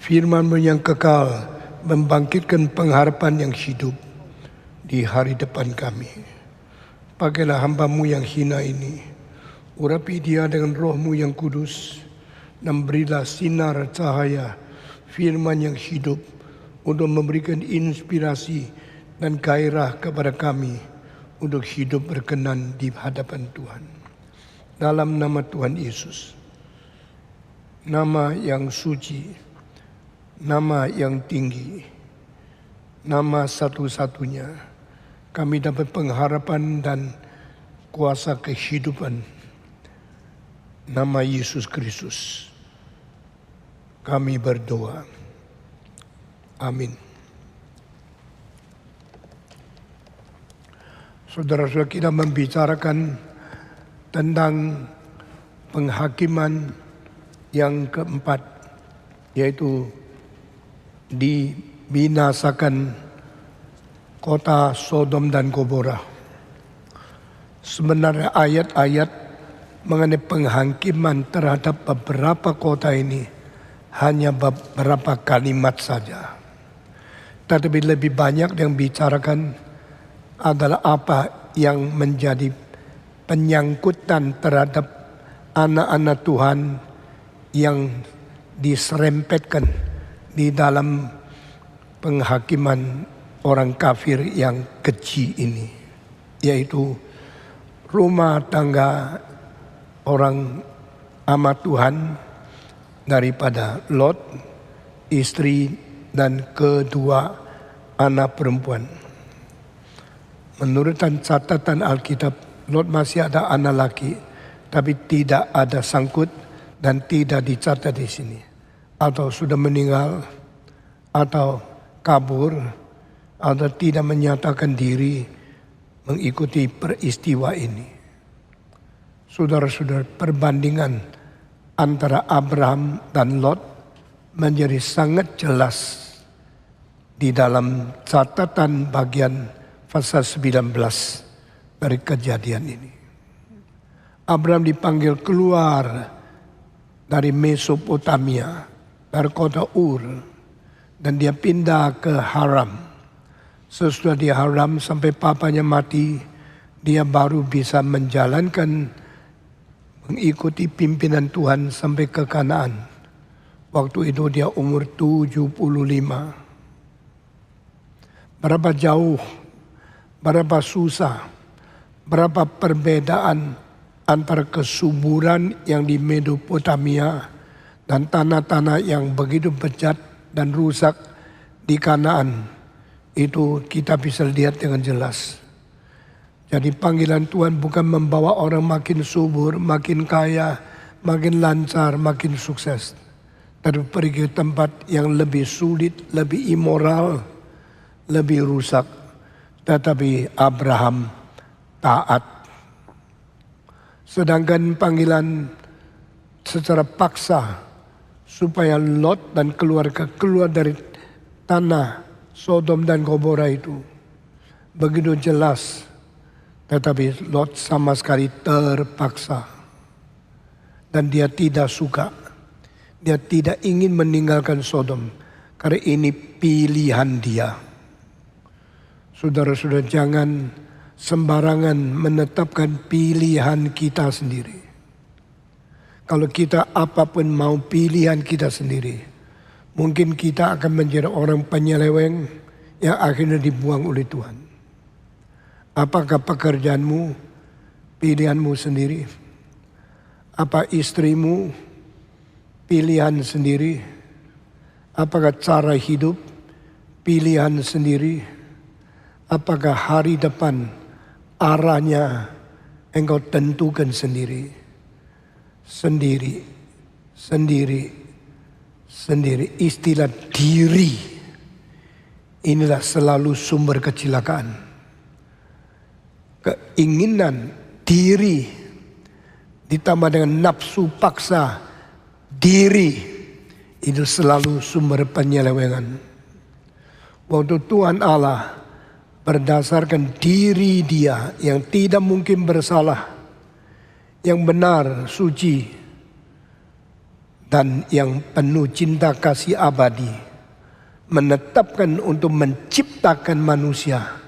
Firman-Mu yang kekal membangkitkan pengharapan yang hidup di hari depan kami. Pakailah hamba-Mu yang hina ini, urapi dia dengan Roh-Mu yang kudus, dan berilah sinar cahaya firman yang hidup untuk memberikan inspirasi dan gairah kepada kami untuk hidup berkenan di hadapan Tuhan. Dalam nama Tuhan Yesus, nama yang suci, nama yang tinggi, nama satu-satunya, kami dapat pengharapan dan kuasa kehidupan. Nama Yesus Kristus, kami berdoa. Amin. Saudara-saudara, kita membicarakan tentang penghakiman yang keempat, yaitu dibinasakan kota Sodom dan Gomora. Sebenarnya ayat-ayat mengenai penghakiman terhadap beberapa kota ini hanya beberapa kalimat saja. Tetapi lebih banyak yang bicarakan adalah apa yang menjadi penyangkutan terhadap anak-anak Tuhan yang diserempetkan di dalam penghakiman orang kafir yang keji ini, yaitu rumah tangga orang amat Tuhan daripada Lot, istri dan kedua anak perempuan. Menurut catatan Alkitab, Lot masih ada anak laki, tapi tidak ada sangkut dan tidak dicatat di sini. Atau sudah meninggal, atau kabur, atau tidak menyatakan diri mengikuti peristiwa ini. Saudara-saudara, perbandingan antara Abraham dan Lot menjadi sangat jelas di dalam catatan bagian pasal 19 dari kejadian ini. Abraham dipanggil keluar dari Mesopotamia, dari kota Ur, dan dia pindah ke Haram. Sesudah di Haram sampai papanya mati, dia baru bisa menjalankan, mengikuti pimpinan Tuhan sampai ke Kanaan. Waktu itu dia umur 75. Berapa jauh, berapa susah, berapa perbedaan antara kesuburan yang di Mesopotamia dan tanah-tanah yang begitu bejat dan rusak di Kanaan. Itu kita bisa lihat dengan jelas. Jadi panggilan Tuhan bukan membawa orang makin subur, makin kaya, makin lancar, makin sukses. Tapi pergi ke tempat yang lebih sulit, lebih immoral, lebih rusak. Tetapi Abraham taat. Sedangkan panggilan secara paksa supaya Lot dan keluarga keluar dari tanah Sodom dan Gomora itu begitu jelas. Tetapi Lot sama sekali terpaksa. Dan dia tidak suka. Dia tidak ingin meninggalkan Sodom. Karena ini pilihan dia. Saudara-saudara, jangan sembarangan menetapkan pilihan kita sendiri. Kalau kita apapun mau pilihan kita sendiri, mungkin kita akan menjadi orang penyeleweng yang akhirnya dibuang oleh Tuhan. Apakah pekerjaanmu pilihanmu sendiri? Apa istrimu pilihan sendiri? Apakah cara hidup pilihan sendiri? Apakah hari depan arahnya engkau tentukan sendiri? Sendiri. Istilah diri inilah selalu sumber kecelakaan. Keinginan diri ditambah dengan nafsu paksa diri itu selalu sumber penyelewengan. Waktu Tuhan Allah berdasarkan diri dia yang tidak mungkin bersalah, yang benar, suci, dan yang penuh cinta kasih abadi, menetapkan untuk menciptakan manusia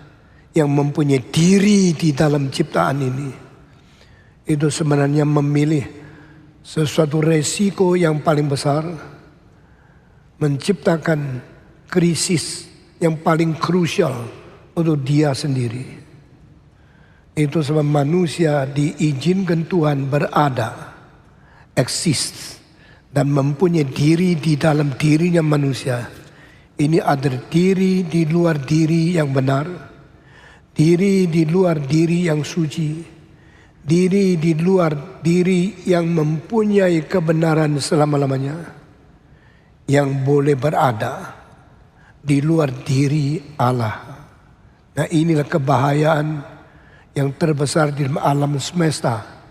yang mempunyai diri di dalam ciptaan ini. Itu sebenarnya memilih sesuatu resiko yang paling besar, menciptakan krisis yang paling krusial untuk dia sendiri. Itu sebab manusia diizinkan Tuhan berada, eksis, dan mempunyai diri di dalam dirinya manusia. Ini ada diri di luar diri yang benar, diri di luar diri yang suci, diri di luar diri yang mempunyai kebenaran selama-lamanya, yang boleh berada di luar diri Allah. Nah, inilah kebahayaan yang terbesar di alam semesta.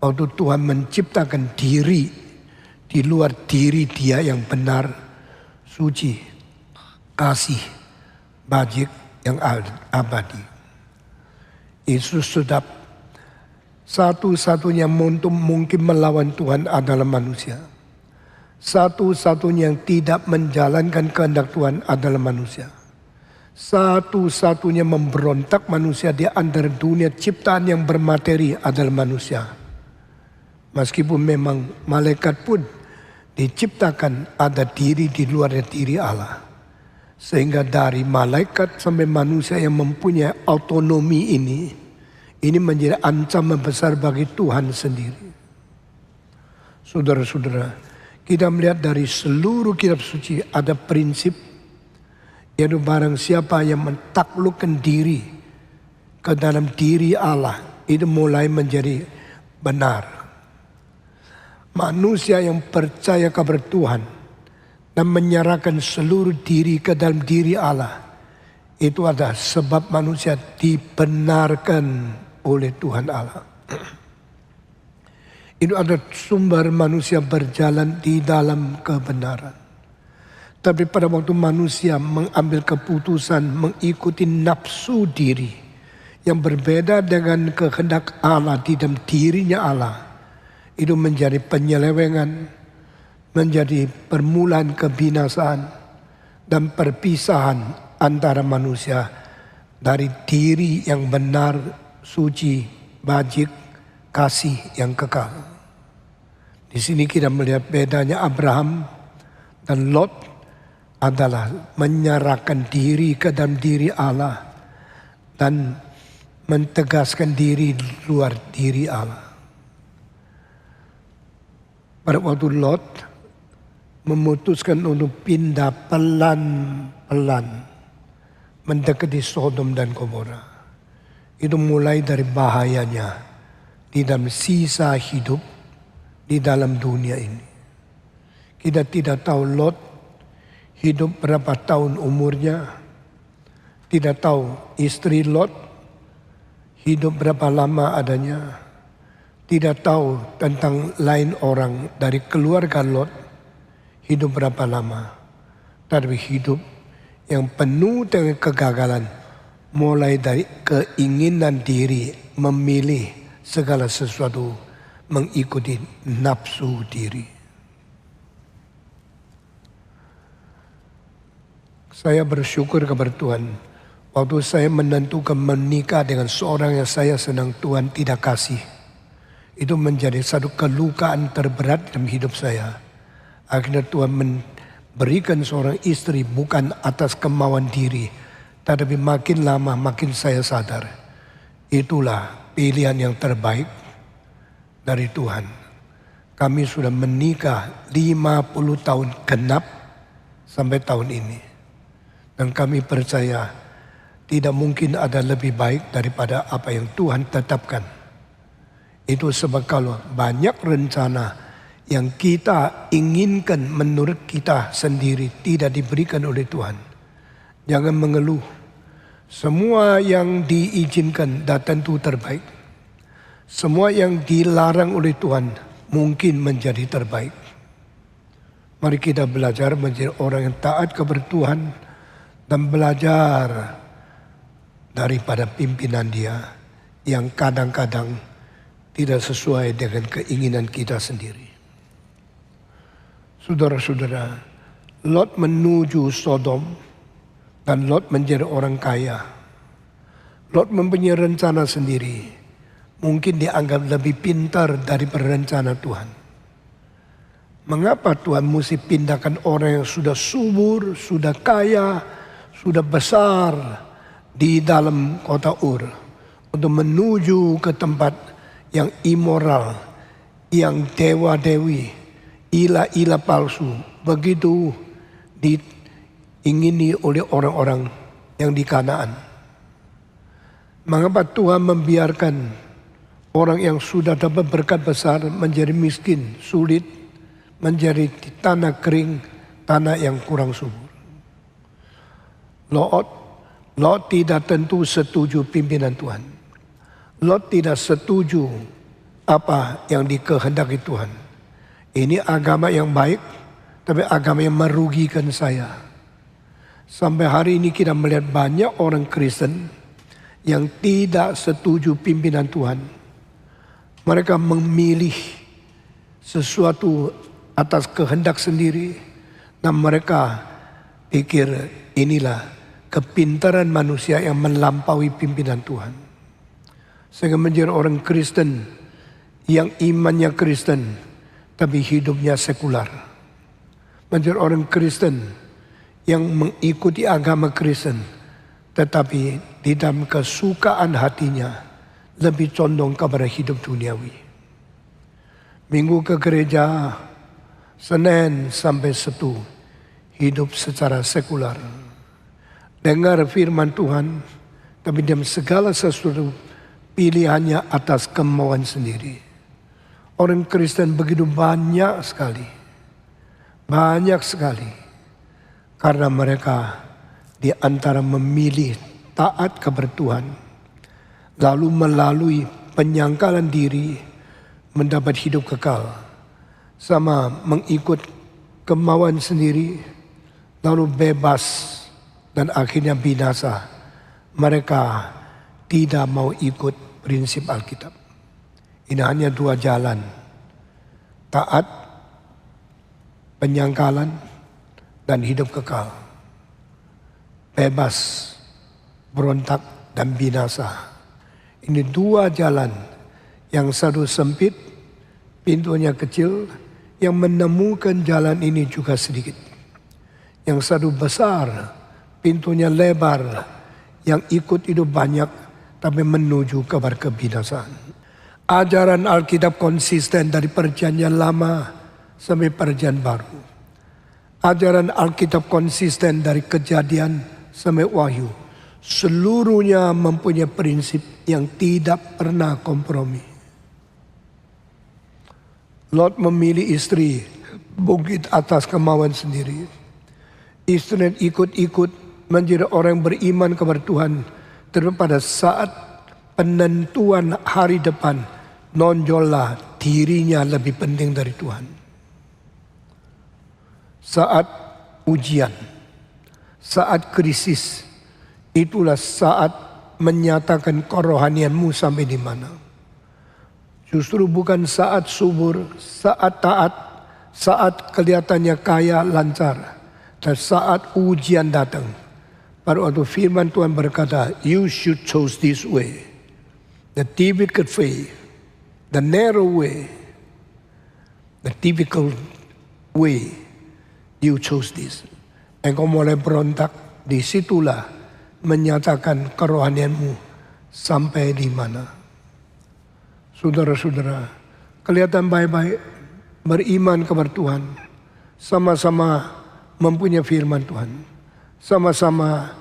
Waktu Tuhan menciptakan diri di luar diri dia yang benar, suci, kasih, bajik yang abadi. Yesus sudah satu-satunya mungkin melawan Tuhan adalah manusia. Satu-satunya yang tidak menjalankan kehendak Tuhan adalah manusia. Satu-satunya memberontak manusia di antara dunia ciptaan yang bermateri adalah manusia. Meskipun memang malaikat pun diciptakan ada diri di luar diri Allah. Sehingga dari malaikat sampai manusia yang mempunyai autonomi ini menjadi ancaman besar bagi Tuhan sendiri. Saudara-saudara, kita melihat dari seluruh kitab suci ada prinsip, yaitu barang siapa yang mentaklukkan diri ke dalam diri Allah, itu mulai menjadi benar. Manusia yang percaya kepada Tuhan dan menyerahkan seluruh diri ke dalam diri Allah, itu adalah sebab manusia dibenarkan oleh Tuhan Allah. Itu adalah sumber manusia berjalan di dalam kebenaran. Tapi pada waktu manusia mengambil keputusan mengikuti nafsu diri yang berbeda dengan kehendak Allah di dalam dirinya Allah, itu menjadi penyelewengan, menjadi permulaan kebinasaan dan perpisahan antara manusia dari diri yang benar, suci, bajik, kasih yang kekal. Di sini kita melihat bedanya Abraham dan Lot adalah menyerahkan diri ke dalam diri Allah dan mentegaskan diri luar diri Allah. Pada waktu Lot memutuskan untuk pindah pelan-pelan mendekati Sodom dan Gomora, itu mulai dari bahayanya di dalam sisa hidup di dalam dunia ini. Kita tidak tahu Lot hidup berapa tahun umurnya, tidak tahu istri Lot hidup berapa lama adanya, tidak tahu tentang lain orang dari keluarga Lot hidup berapa lama. Tapi hidup yang penuh dengan kegagalan, mulai dari keinginan diri memilih segala sesuatu, mengikuti nafsu diri. Saya bersyukur kepada Tuhan, waktu saya menentukan menikah dengan seorang yang saya senang Tuhan tidak kasih, itu menjadi satu kelukaan terberat dalam hidup saya. Akhirnya Tuhan memberikan seorang istri bukan atas kemauan diri, tetapi makin lama makin saya sadar, itulah pilihan yang terbaik dari Tuhan. Kami sudah menikah 50 tahun genap sampai tahun ini. Dan kami percaya tidak mungkin ada lebih baik daripada apa yang Tuhan tetapkan. Itu sebab kalau banyak rencana yang kita inginkan menurut kita sendiri tidak diberikan oleh Tuhan, jangan mengeluh. Semua yang diizinkan dan tentu terbaik. Semua yang dilarang oleh Tuhan mungkin menjadi terbaik. Mari kita belajar menjadi orang yang taat kepada Tuhan dan belajar daripada pimpinan Dia yang kadang-kadang tidak sesuai dengan keinginan kita sendiri. Saudara-saudara, Lot menuju Sodom dan Lot menjadi orang kaya. Lot mempunyai rencana sendiri. Mungkin dianggap lebih pintar daripada rencana Tuhan. Mengapa Tuhan mesti pindahkan orang yang sudah subur, sudah kaya, sudah besar di dalam kota Ur untuk menuju ke tempat yang immoral, yang dewa-dewi, ilah-ilah palsu, begitu diingini oleh orang-orang yang di Kanaan. Mengapa Tuhan membiarkan orang yang sudah dapat berkat besar menjadi miskin, sulit, menjadi tanah kering, tanah yang kurang subur? Lot tidak tentu setuju pimpinan Tuhan. Lot tidak setuju apa yang dikehendaki Tuhan. Ini agama yang baik, tapi agama yang merugikan saya. Sampai hari ini kita melihat banyak orang Kristen yang tidak setuju pimpinan Tuhan. Mereka memilih sesuatu atas kehendak sendiri, dan mereka pikir inilah kepintaran manusia yang melampaui pimpinan Tuhan. Sehingga menjadi orang Kristen yang imannya Kristen tapi hidupnya sekular. Menjadi orang Kristen yang mengikuti agama Kristen tetapi di dalam kesukaan hatinya lebih condong kepada hidup duniawi. Minggu ke gereja, Senin sampai Sabtu hidup secara sekular. Dengar firman Tuhan, tapi dalam segala sesuatu pilihannya atas kemauan sendiri. Orang Kristen begitu banyak sekali. Banyak sekali. Karena mereka di antara memilih taat kepada Tuhan, lalu melalui penyangkalan diri mendapat hidup kekal, sama mengikut kemauan sendiri, lalu bebas dan akhirnya binasa. Mereka tidak mau ikut prinsip Alkitab. Ini hanya dua jalan. Taat, penyangkalan, dan hidup kekal. Bebas, berontak, dan binasa. Ini dua jalan. Yang satu sempit, pintunya kecil. Yang menemukan jalan ini juga sedikit. Yang satu besar, pintunya lebar. Yang ikut itu banyak, tapi menuju kepada kebinasaan. Ajaran Alkitab konsisten dari perjanjian lama sampai perjanjian baru. Ajaran Alkitab konsisten dari Kejadian sampai Wahyu. Seluruhnya mempunyai prinsip yang tidak pernah kompromi. Lot memilih istri bukit atas kemauan sendiri. Istri ikut-ikut menjadi orang beriman kepada Tuhan. Terus pada saat penentuan hari depan, nonjollah dirinya lebih penting dari Tuhan. Saat ujian, saat krisis, itulah saat menyatakan kerohanianmu sampai di mana. Justru bukan saat subur, saat taat, saat kelihatannya kaya, lancar, dan saat ujian datang. Pada waktu firman Tuhan berkata, you should choose this way. The difficult way, the narrow way, the difficult way, you chose this. Engkau mulai berontak, disitulah menyatakan kerohanianmu sampai di mana. Saudara-saudara, kelihatan baik-baik beriman kepada Tuhan, sama-sama mempunyai firman Tuhan, sama-sama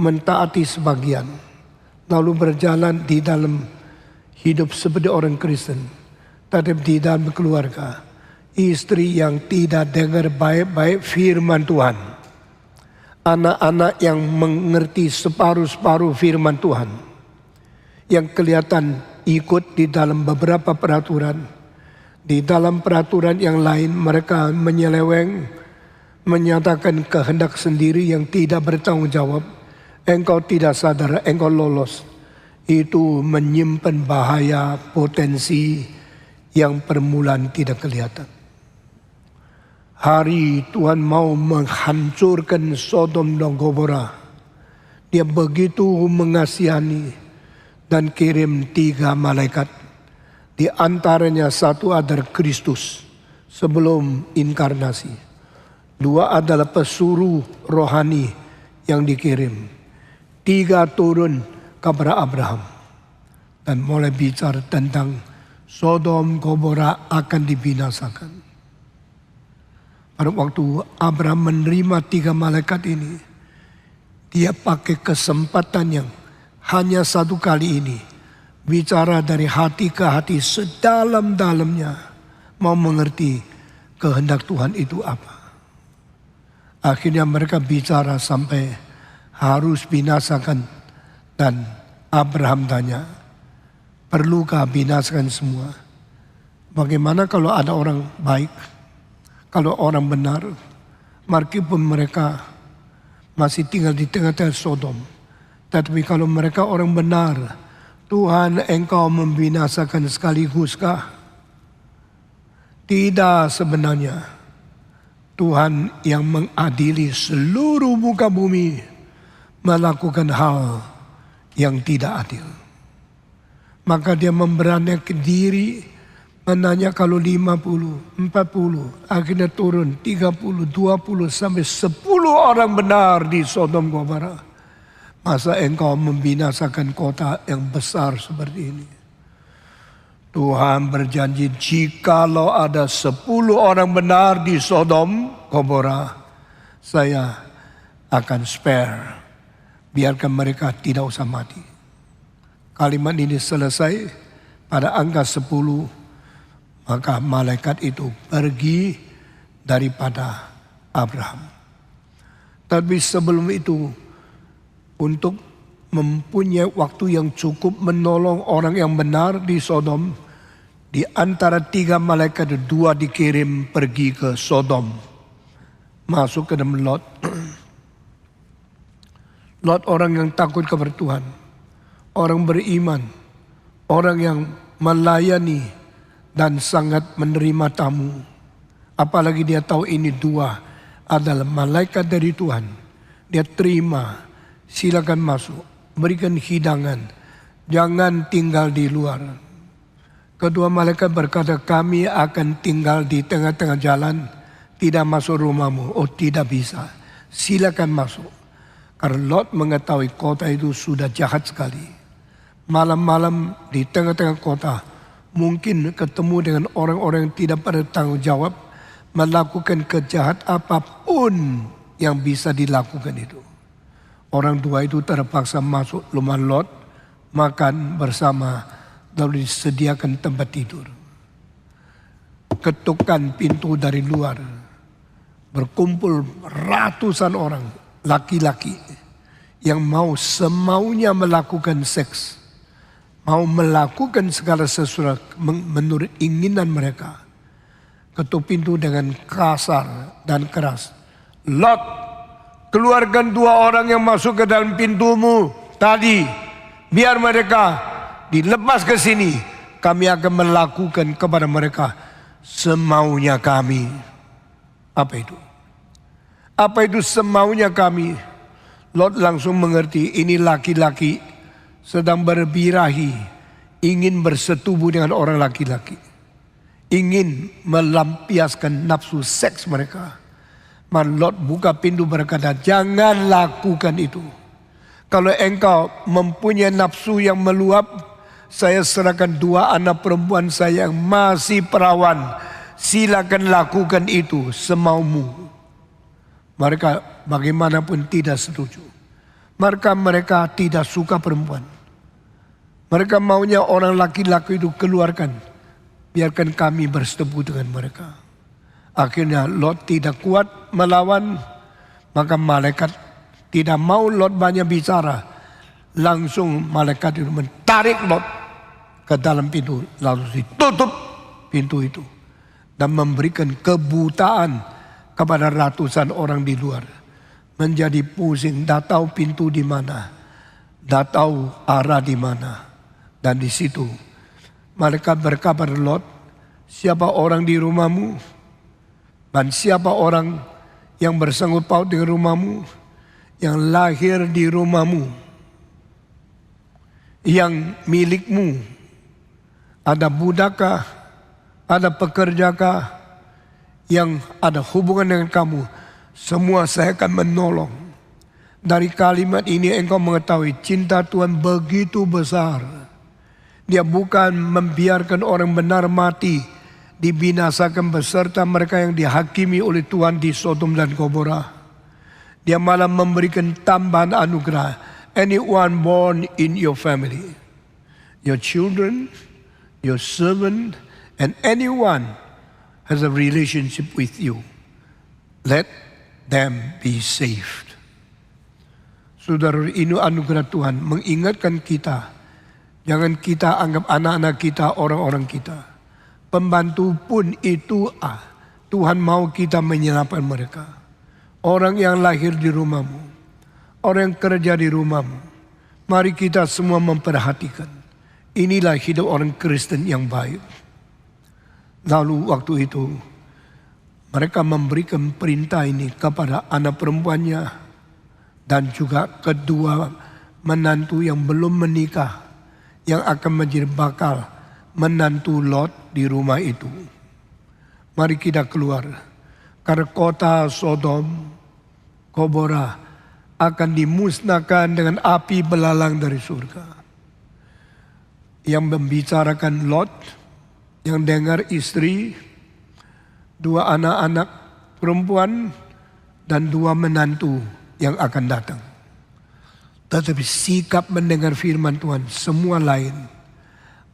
mentaati sebagian, lalu berjalan di dalam hidup seperti orang Kristen, tapi di dalam keluarga, istri yang tidak dengar baik-baik firman Tuhan, anak-anak yang mengerti separuh-separuh firman Tuhan, yang kelihatan ikut di dalam beberapa peraturan, di dalam peraturan yang lain mereka menyeleweng, menyatakan kehendak sendiri yang tidak bertanggung jawab. Engkau tidak sadar, engkau lolos. Itu menyimpan bahaya, potensi yang permulaan tidak kelihatan. hari Tuhan mau menghancurkan Sodom dan Gomora, Dia begitu mengasihani dan kirim 3 malaikat. Di antaranya satu adalah Kristus sebelum inkarnasi. 2 adalah pesuruh rohani yang dikirim. 3 turun kepada Abraham dan mulai bicara tentang Sodom Gomora akan dibinasakan. Pada waktu Abraham menerima 3 malaikat ini, dia pakai kesempatan yang hanya satu kali ini, bicara dari hati ke hati sedalam-dalamnya, mau mengerti kehendak Tuhan itu apa. Akhirnya mereka bicara sampai harus binasakan, dan Abraham tanya, perlukah binasakan semua? Bagaimana kalau ada orang baik, kalau orang benar, meskipun mereka masih tinggal di tengah-tengah Sodom, tapi kalau mereka orang benar, Tuhan engkau membinasakan sekaliguskah? Tidak, sebenarnya Tuhan yang mengadili seluruh muka bumi melakukan hal yang tidak adil. Maka dia memberanikan diri menanya kalau 50, 40, akhirnya turun 30, 20 sampai 10 orang benar di Sodom Gomora. Masa engkau membinasakan kota yang besar seperti ini? Tuhan berjanji jikalau ada 10 orang benar di Sodom Gomora, saya akan spare. Biarkan mereka tidak usah mati. Kalimat ini selesai pada angka 10. Maka malaikat itu pergi daripada Abraham. Tapi sebelum itu, untuk mempunyai waktu yang cukup menolong orang yang benar di Sodom, di antara 3 malaikat 2 dikirim pergi ke Sodom, masuk ke dalam Lot. Lot orang yang takut kepada Tuhan, orang beriman, orang yang melayani dan sangat menerima tamu. Apalagi dia tahu ini 2 adalah malaikat dari Tuhan. Dia terima, silakan masuk, berikan hidangan, jangan tinggal di luar. Kedua malaikat berkata, kami akan tinggal di tengah-tengah jalan, tidak masuk rumahmu. Oh, tidak bisa, silakan masuk. Karena Lot mengetahui kota itu sudah jahat sekali. Malam-malam di tengah-tengah kota, mungkin ketemu dengan orang-orang yang tidak bertanggung jawab, melakukan kejahat apapun yang bisa dilakukan itu. Orang 2 itu terpaksa masuk rumah Lot, makan bersama, lalu disediakan tempat tidur. Ketukan pintu dari luar, berkumpul ratusan orang, laki-laki, yang mau semaunya melakukan seks. Mau melakukan segala sesuatu menurut inginan mereka. Ketuk pintu dengan kasar dan keras. Lot, keluarkan 2 orang yang masuk ke dalam pintumu tadi. Biar mereka dilepas ke sini. Kami akan melakukan kepada mereka semaunya kami. Apa itu? Apa itu semaunya kami? Lot langsung mengerti ini laki-laki sedang berbirahi, ingin bersetubuh dengan orang laki-laki, ingin melampiaskan nafsu seks mereka. Lot buka pintu berkata, jangan lakukan itu. Kalau engkau mempunyai nafsu yang meluap, saya serahkan 2 anak perempuan saya yang masih perawan. Silakan lakukan itu semaumu. Mereka bagaimanapun tidak setuju. Mereka tidak suka perempuan. Mereka maunya orang laki-laki itu keluarkan. Biarkan kami bersetubuh dengan mereka. Akhirnya Lot tidak kuat melawan. Maka malaikat tidak mau Lot banyak bicara. Langsung malaikat itu menarik Lot ke dalam pintu. Lalu ditutup pintu itu. Dan memberikan kebutaan kepada ratusan orang di luar. Menjadi pusing, tidak tahu pintu di mana, tidak tahu arah di mana. Dan di situ malaikat berkabar Lot, siapa orang di rumahmu? Dan siapa orang yang bersangkut paut dengan rumahmu, yang lahir di rumahmu, yang milikmu, ada budakkah, ada pekerjakah, yang ada hubungan dengan kamu, semua saya akan menolong. Dari kalimat ini engkau mengetahui cinta Tuhan begitu besar. Dia bukan membiarkan orang benar mati, dibinasakan beserta mereka yang dihakimi oleh Tuhan di Sodom dan Gomora. Dia malah memberikan tambahan anugerah. Anyone born in your family, your children, your servant, and anyone has a relationship with you, let them be saved. Saudara, ini anugerah Tuhan mengingatkan kita. Jangan kita anggap anak-anak kita orang-orang kita. Pembantu pun itu Tuhan mau kita menyelamatkan mereka. Orang yang lahir di rumahmu, orang yang kerja di rumahmu. Mari kita semua memperhatikan. Inilah hidup orang Kristen yang baik. Lalu waktu itu mereka memberikan perintah ini kepada anak perempuannya dan juga kedua menantu yang belum menikah, yang akan menjadi bakal menantu Lot di rumah itu. Mari kita keluar, karena kota Sodom, Gomora akan dimusnahkan dengan api belalang dari surga. Yang membicarakan Lot, yang dengar istri, dua anak-anak perempuan, dan dua menantu yang akan datang. Tetapi sikap mendengar firman Tuhan semua lain.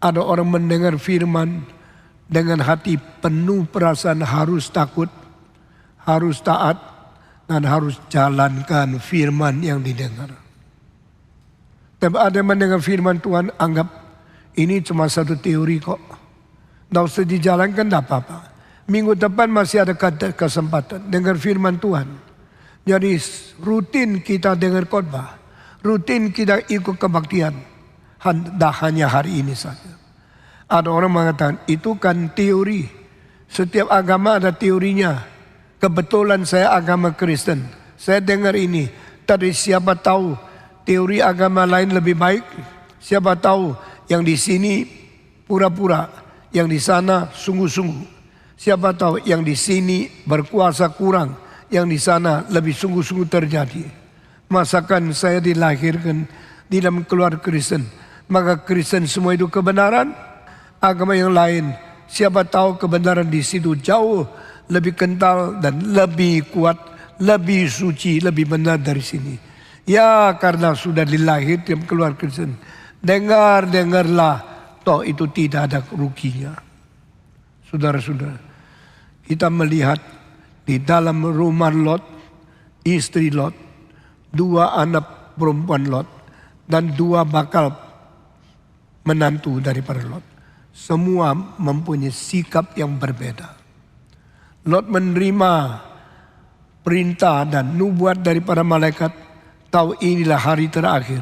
Ada orang mendengar firman dengan hati penuh perasaan harus takut, harus taat, dan harus jalankan firman yang didengar. Tapi ada yang mendengar firman Tuhan anggap ini cuma satu teori kok. Tidak usah dijalankan, tidak apa-apa. Minggu depan masih ada kesempatan dengar firman Tuhan. Jadi rutin kita dengar khotbah, rutin kita ikut kebaktian. Tidak hanya hari ini saja. Ada orang mengatakan itu kan teori. Setiap agama ada teorinya. Kebetulan saya agama Kristen. Saya dengar ini. Tapi siapa tahu teori agama lain lebih baik. Siapa tahu yang di sini pura-pura, yang di sana sungguh-sungguh. Siapa tahu yang di sini berkuasa kurang, yang di sana lebih sungguh-sungguh terjadi. Masakan saya dilahirkan di dalam keluarga Kristen, maka Kristen semua itu kebenaran? Agama yang lain, siapa tahu kebenaran di situ jauh lebih kental dan lebih kuat, lebih suci, lebih benar dari sini. Ya, karena sudah dilahir dalam keluarga Kristen, dengarlah, toh itu tidak ada ruginya. Saudara-saudara, kita melihat di dalam rumah Lot, istri Lot, dua anak perempuan Lot, dan dua bakal menantu daripada Lot. Semua mempunyai sikap yang berbeda. Lot menerima perintah dan nubuat daripada malaikat, tahu inilah hari terakhir,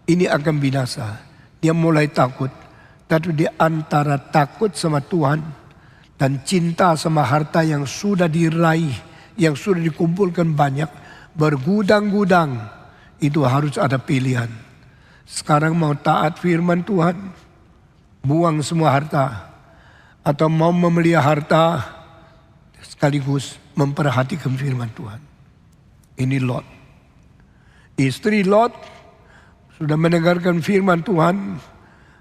ini akan binasa. Dia mulai takut, tapi di antara takut sama Tuhan dan cinta sama harta yang sudah diraih, yang sudah dikumpulkan banyak, bergudang-gudang, itu harus ada pilihan. Sekarang mau taat firman Tuhan, buang semua harta, atau mau memelihara harta sekaligus memperhatikan firman Tuhan. Ini Lot. Istri Lot sudah mendengarkan firman Tuhan,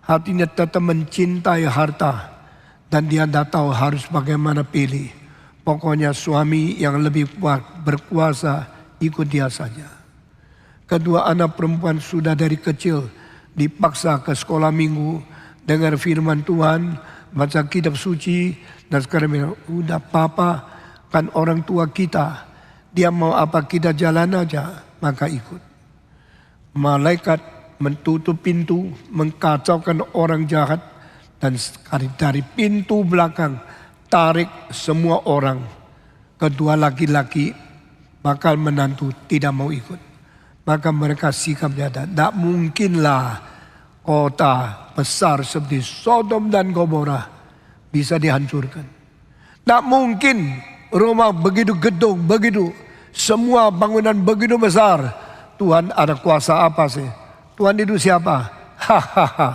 hatinya tetap mencintai harta, dan dia tidak tahu harus bagaimana pilih. Pokoknya suami yang lebih berkuasa ikut dia saja. Kedua anak perempuan sudah dari kecil dipaksa ke sekolah minggu, dengar firman Tuhan, baca kitab suci, dan sekarang bilang, udah papa kan orang tua kita, dia mau apa kita jalan aja, maka ikut. Malaikat menutup pintu, mengkacaukan orang jahat, dan sekali dari pintu belakang tarik semua orang. Kedua laki-laki bakal menantu tidak mau ikut. Maka mereka sikapnya tidak mungkinlah kota besar seperti Sodom dan Gomora bisa dihancurkan. Tidak mungkin rumah begitu gedung, begitu semua bangunan begitu besar. Tuhan ada kuasa apa sih? Tuhan itu siapa? Hahaha.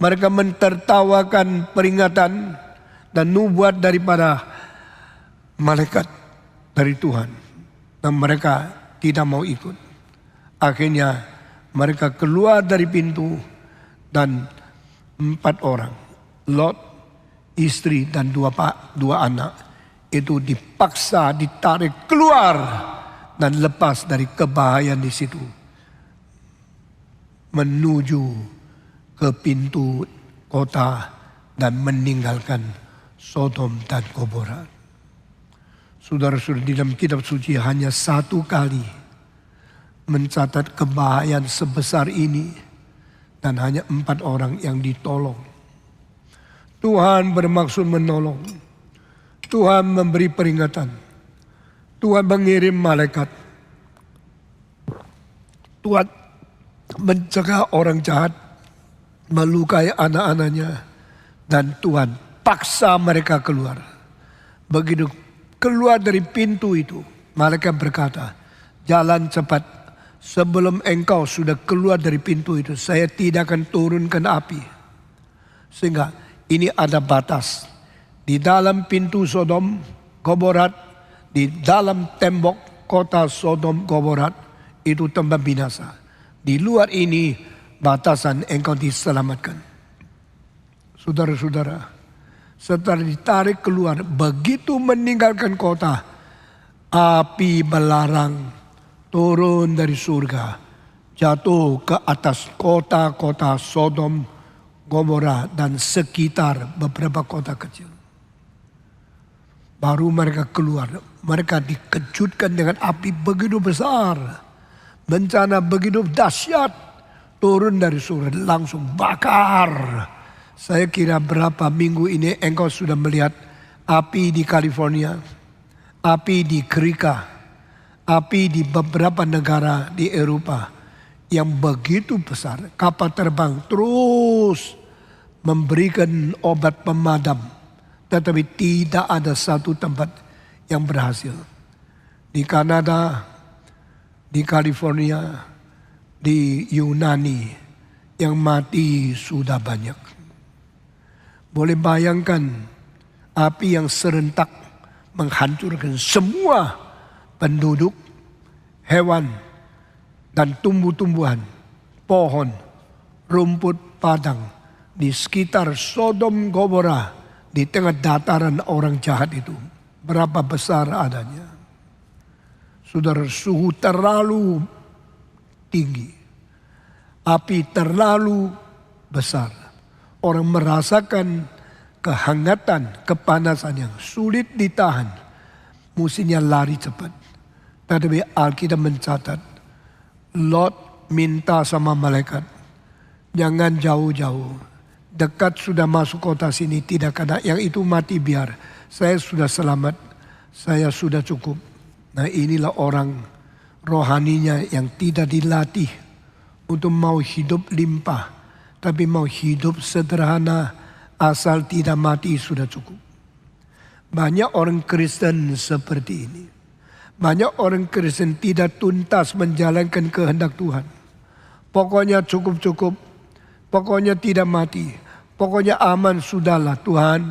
Mereka mentertawakan peringatan dan nubuat daripada malaikat dari Tuhan. Dan mereka tidak mau ikut. Akhirnya mereka keluar dari pintu dan 4 orang, Lot, istri dan dua anak, itu dipaksa ditarik keluar dan lepas dari kebahayaan di situ menuju ke pintu kota dan meninggalkan Sodom dan Gomora. Saudara-saudara, di dalam kitab suci hanya 1 kali mencatat kebahayaan sebesar ini dan hanya 4 orang yang ditolong. Tuhan bermaksud menolong. Tuhan memberi peringatan. Tuhan mengirim malaikat. Tuhan mencegah orang jahat melukai anak-anaknya. Dan Tuhan paksa mereka keluar. Begitu keluar dari pintu itu, malaikat berkata, jalan cepat. Sebelum engkau sudah keluar dari pintu itu, saya tidak akan turunkan api. Sehingga ini ada batas. Di dalam pintu Sodom, Gomora, di dalam tembok kota Sodom, Gomora, itu tempat binasa. Di luar ini batasan engkau diselamatkan. Saudara-saudara, setelah ditarik keluar, begitu meninggalkan kota, api belarang turun dari surga, jatuh ke atas kota-kota Sodom, Gomora dan sekitar beberapa kota kecil. Baru mereka keluar, mereka dikejutkan dengan api begitu besar, bencana begitu dahsyat, turun dari surga langsung bakar. Saya kira berapa minggu ini engkau sudah melihat api di California, api di Krika, api di beberapa negara di Eropa yang begitu besar. Kapal terbang terus memberikan obat pemadam, tetapi tidak ada satu tempat yang berhasil. Di Kanada, di California, di Yunani, yang mati sudah banyak. Boleh bayangkan api yang serentak menghancurkan semua penduduk, hewan, dan tumbuh-tumbuhan, pohon, rumput padang di sekitar Sodom Gomora, di tengah dataran orang jahat itu. Berapa besar adanya. Saudara, suhu terlalu tinggi, api terlalu besar. Orang merasakan kehangatan, kepanasan yang sulit ditahan. Mestinya lari cepat. Tetapi Alkitab mencatat, Lot minta sama malaikat, jangan jauh-jauh. Dekat sudah masuk kota sini, tidak ada yang itu mati biar. Saya sudah selamat, saya sudah cukup. Nah, inilah orang rohaninya yang tidak dilatih untuk mau hidup limpah. Tapi mau hidup sederhana, asal tidak mati sudah cukup. Banyak orang Kristen seperti ini. Banyak orang Kristen tidak tuntas menjalankan kehendak Tuhan. Pokoknya cukup-cukup, pokoknya tidak mati, pokoknya aman sudahlah Tuhan.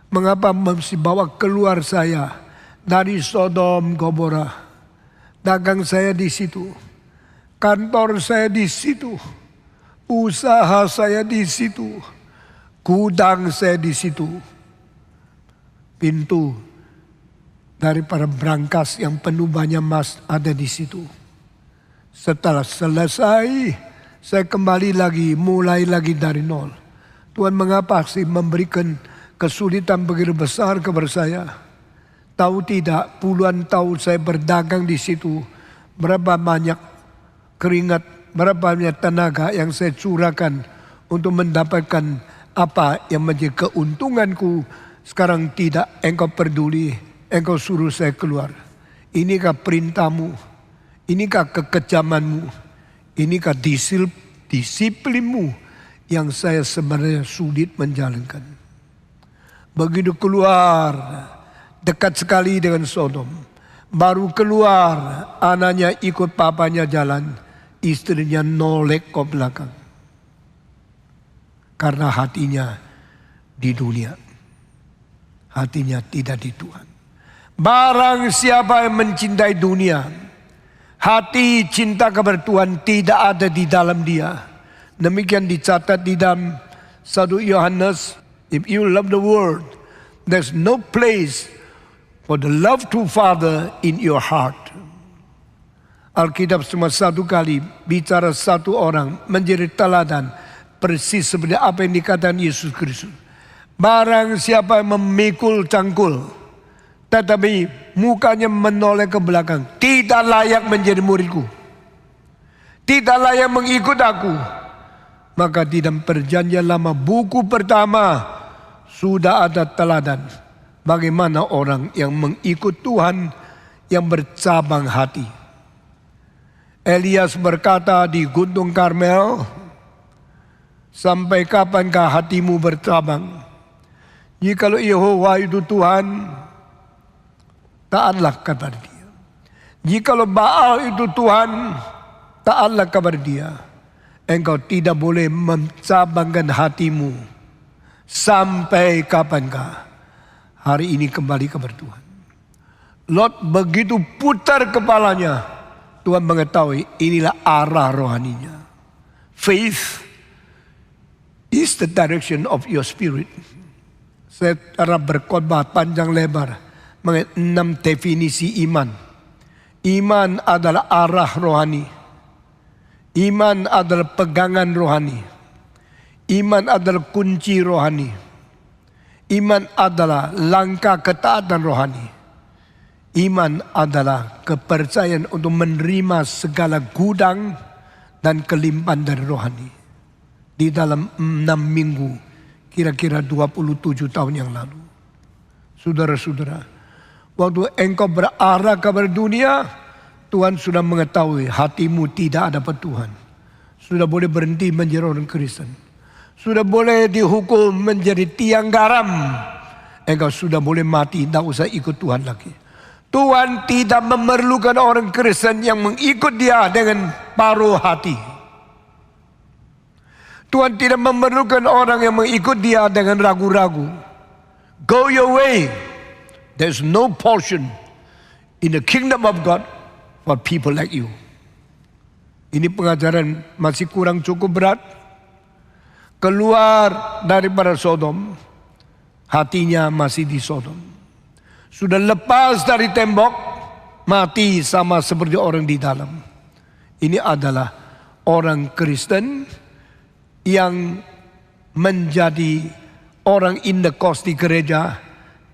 Mengapa mesti bawa keluar saya dari Sodom Gomora? Dagang saya di situ, kantor saya di situ, usaha saya di situ, gudang saya di situ, pintu dari para berangkas yang penuh banyak emas ada di situ. Setelah selesai, saya kembali lagi, mulai lagi dari nol. Tuhan mengapa sih memberikan kesulitan begitu besar kepada saya? Tahu tidak, puluhan tahun saya berdagang di situ, berapa banyak keringat, berapa banyak tenaga yang saya curahkan untuk mendapatkan apa yang menjadi keuntunganku. Sekarang tidak, engkau peduli, engkau suruh saya keluar. Inikah perintahmu? Inikah kekejamanmu? Inikah disiplinmu yang saya sebenarnya sulit menjalankan? Begitu keluar dekat sekali dengan Sodom. Baru keluar, anaknya ikut papanya jalan, istrinya nolek ke belakang. Karena hatinya di dunia. Hatinya tidak di Tuhan. Barang siapa yang mencintai dunia, hati cinta kepada Tuhan tidak ada di dalam dia. Demikian dicatat di dalam 1 Yohanes, if you love the world, there's no place for the love to Father in your heart. Alkitab cuma satu kali bicara satu orang menjadi teladan, persis seperti apa yang dikatakan Yesus Kristus. Barang siapa yang memikul cangkul, tetapi mukanya menoleh ke belakang, tidak layak menjadi muridku, tidak layak mengikut aku. Maka di dalam perjanjian lama buku pertama sudah ada teladan bagaimana orang yang mengikut Tuhan yang bercabang hati. Elias berkata di Gunung Karmel, sampai kapankah hatimu bercabang? Jikalau Yehova itu Tuhan, taatlah kepada dia. Jikalau Baal itu Tuhan, taatlah kepada dia. Engkau tidak boleh mencabangkan hatimu. Sampai kapankah? Hari ini kembali kepada Tuhan. Lot begitu putar kepalanya, Tuhan mengetahui inilah arah rohaninya. Faith is the direction of your spirit. Saya harap berkhotbah panjang lebar mengenai 6 definisi iman. Iman adalah arah rohani. Iman adalah pegangan rohani. Iman adalah kunci rohani. Iman adalah langkah ketaatan rohani. Iman adalah kepercayaan untuk menerima segala gudang dan kelimpahan dari rohani. Di dalam 6 minggu, kira-kira 27 tahun yang lalu. Saudara-saudara, waktu engkau berarah kepada dunia, Tuhan sudah mengetahui hatimu tidak ada pada Tuhan. Sudah boleh berhenti menjadi orang Kristen. Sudah boleh dihukum menjadi tiang garam. Engkau sudah boleh mati, tidak usah ikut Tuhan lagi. Tuhan tidak memerlukan orang Kristen yang mengikut dia dengan paruh hati. Tuhan tidak memerlukan orang yang mengikut dia dengan ragu-ragu. Go your way. There's no portion in the kingdom of God for people like you. Ini pengajaran masih kurang cukup berat. Keluar daripada Sodom, hatinya masih di Sodom. Sudah lepas dari tembok, mati sama seperti orang di dalam. Ini adalah orang Kristen yang menjadi orang in the cost di gereja,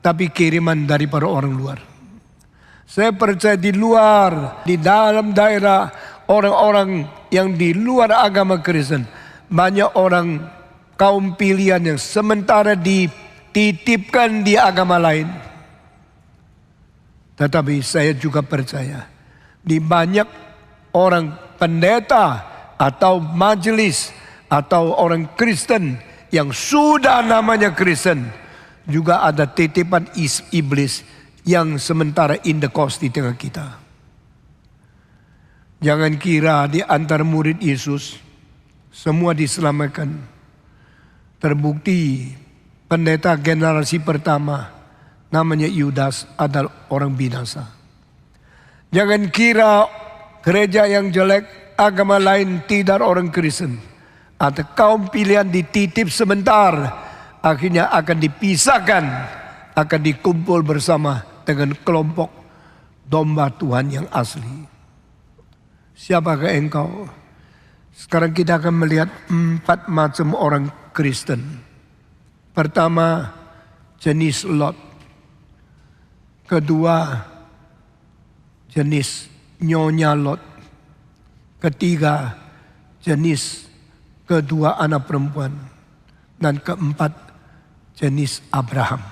tapi kiriman daripada orang luar. Saya percaya di luar, di dalam daerah orang-orang yang di luar agama Kristen, banyak orang kaum pilihan yang sementara dititipkan di agama lain. Tetapi saya juga percaya di banyak orang pendeta atau majelis atau orang Kristen yang sudah namanya Kristen, juga ada titipan iblis yang sementara in the cost di tengah kita. Jangan kira di antara murid Yesus semua diselamatkan. Terbukti pendeta generasi pertama namanya Yudas adalah orang binasa. Jangan kira gereja yang jelek, agama lain tidak orang Kristen. Atau kaum pilihan dititip sebentar, akhirnya akan dipisahkan, akan dikumpul bersama dengan kelompok domba Tuhan yang asli. Siapakah engkau? Sekarang kita akan melihat 4 macam orang Kristen. Pertama, jenis Lot. Kedua, jenis Nyonya Lot. Ketiga, jenis kedua anak perempuan. Dan keempat, jenis Abraham.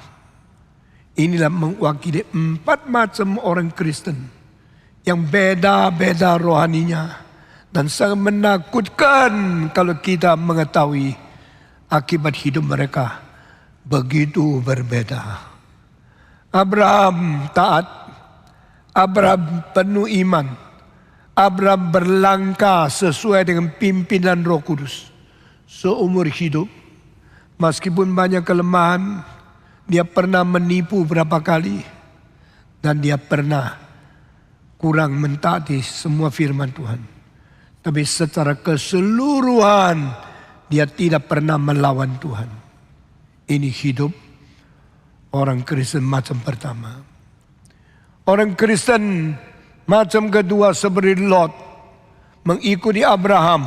Inilah mewakili 4 macam orang Kristen yang beda-beda rohaninya. Dan sangat menakutkan kalau kita mengetahui akibat hidup mereka begitu berbeda. Abraham taat, Abraham penuh iman, Abraham berlangkah sesuai dengan pimpinan Roh Kudus. Seumur hidup, meskipun banyak kelemahan, dia pernah menipu berapa kali, dan dia pernah kurang mentaati semua firman Tuhan. Tapi secara keseluruhan, dia tidak pernah melawan Tuhan. Ini hidup orang Kristen macam pertama. Orang Kristen macam kedua seperti Lot, mengikuti Abraham,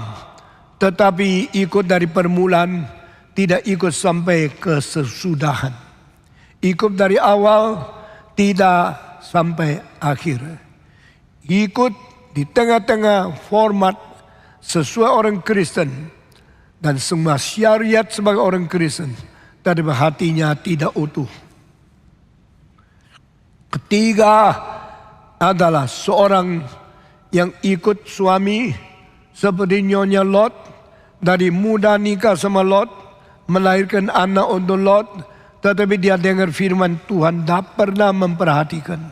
tetapi ikut dari permulaan, tidak ikut sampai ke sesudahan. Ikut dari awal, tidak sampai akhir. Ikut di tengah-tengah format sesuai orang Kristen dan semua syariat sebagai orang Kristen, tapi hatinya tidak utuh. Ketiga adalah seorang yang ikut suami seperti Nyonya Lot, dari muda nikah sama Lot, melahirkan anak untuk Lot, tetapi dia dengar firman Tuhan, tak pernah memperhatikan,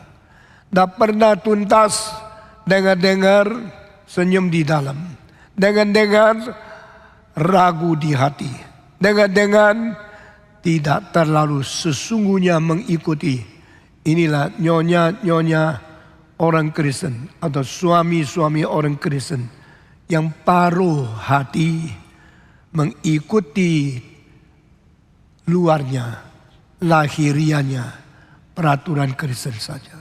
tak pernah tuntas, dengar-dengar senyum di dalam, dengar-dengar ragu di hati, dengar-dengar tidak terlalu sesungguhnya mengikuti. Inilah nyonya-nyonya orang Kristen atau suami-suami orang Kristen yang paruh hati mengikuti luarnya, lahiriannya, peraturan Kristen saja.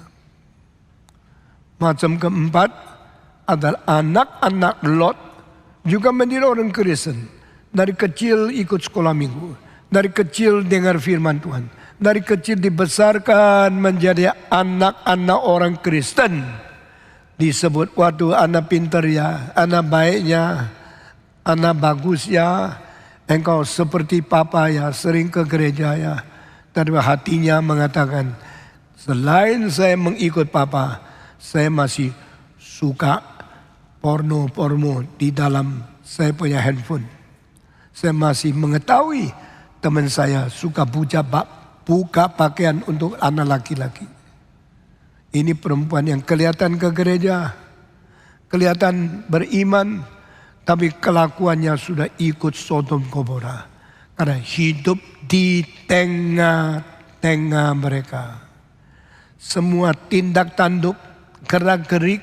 Macam keempat adalah anak-anak Lot juga menjadi orang Kristen. Dari kecil ikut sekolah minggu, dari kecil dengar firman Tuhan, dari kecil dibesarkan menjadi anak-anak orang Kristen. Disebut waktu anak pintar ya, anak baiknya, anak bagus ya, engkau seperti papa ya, sering ke gereja ya. Tapi hatinya mengatakan, selain saya mengikut papa, saya masih suka porno di dalam saya punya handphone. Saya masih mengetahui teman saya suka buka pakaian untuk anak laki-laki. Ini perempuan yang kelihatan ke gereja, kelihatan beriman, tapi kelakuannya sudah ikut Sodom Gomora. Karena hidup di tengah-tengah mereka. Semua tindak tanduk, gerak-gerik,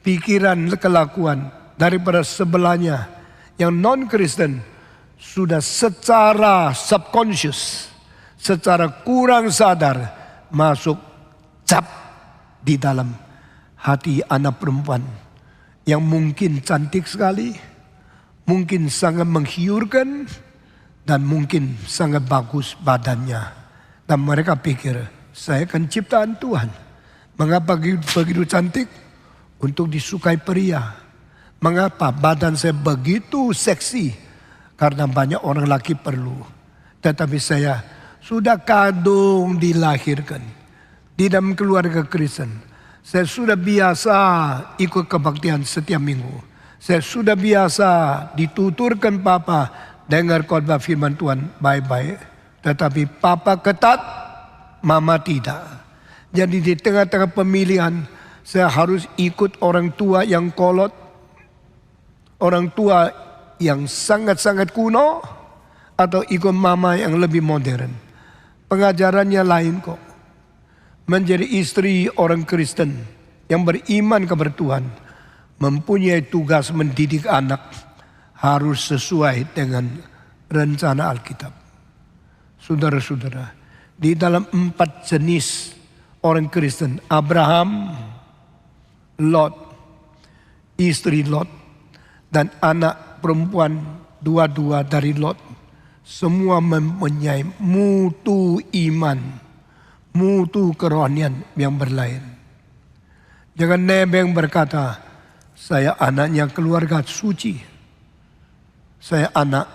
pikiran, kelakuan daripada sebelahnya yang non-Kristen sudah secara subconscious, secara kurang sadar masuk cap di dalam hati anak perempuan yang mungkin cantik sekali, mungkin sangat menggiurkan, dan mungkin sangat bagus badannya. Dan mereka pikir, saya kan ciptaan Tuhan. Mengapa begitu cantik? Untuk disukai pria. Mengapa badan saya begitu seksi? Karena banyak orang laki perlu. Tetapi saya sudah kadung dilahirkan di dalam keluarga Kristen. Saya sudah biasa ikut kebaktian setiap minggu. Saya sudah biasa dituturkan papa dengar khotbah firman Tuhan baik-baik. Tetapi papa ketat, mama tidak. Jadi di tengah-tengah pemilihan, saya harus ikut orang tua yang kolot, orang tua yang sangat-sangat kuno, atau ikut mama yang lebih modern. Pengajarannya lain kok. Menjadi istri orang Kristen yang beriman kepada Tuhan, mempunyai tugas mendidik anak, harus sesuai dengan rencana Alkitab. Saudara-saudara, di dalam 4 jenis orang Kristen, Abraham, Lot, istri Lot, dan anak perempuan dua-dua dari Lot, semua mempunyai mutu iman, mutu kerohanian yang berlain. Jangan nebeng berkata, saya anaknya keluarga suci, saya anak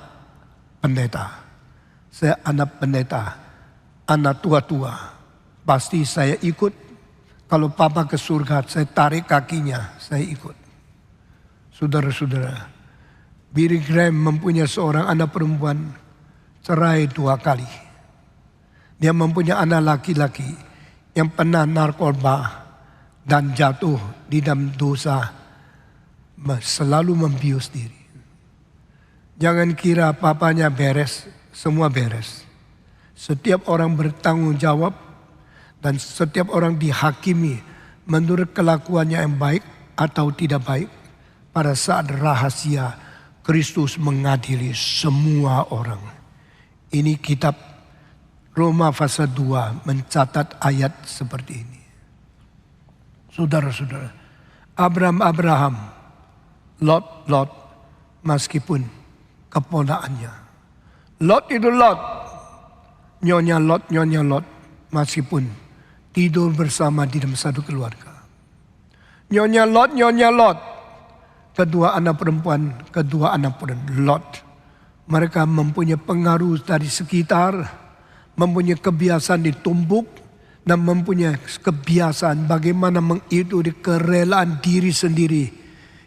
pendeta, saya anak pendeta, anak tua-tua, pasti saya ikut. Kalau papa ke surga, saya tarik kakinya, saya ikut. Saudara-saudara, Billy Graham mempunyai seorang anak perempuan, cerai 2 kali. Dia mempunyai anak laki-laki yang pernah narkoba dan jatuh di dalam dosa selalu membius diri. Jangan kira papanya beres, semua beres. Setiap orang bertanggung jawab dan setiap orang dihakimi menurut kelakuannya yang baik atau tidak baik. Pada saat rahasia Kristus mengadili semua orang. Ini kitab Roma pasal 2 mencatat ayat seperti ini. Saudara-saudara, Abraham, Lot, meskipun keponakannya. Lot itu Lot, nyonya Lot, meskipun tidur bersama di dalam satu keluarga. Nyonya Lot, kedua anak perempuan Lot. Mereka mempunyai pengaruh dari sekitar, mempunyai kebiasaan ditumbuk, dan mempunyai kebiasaan bagaimana mengikuti kerelaan diri sendiri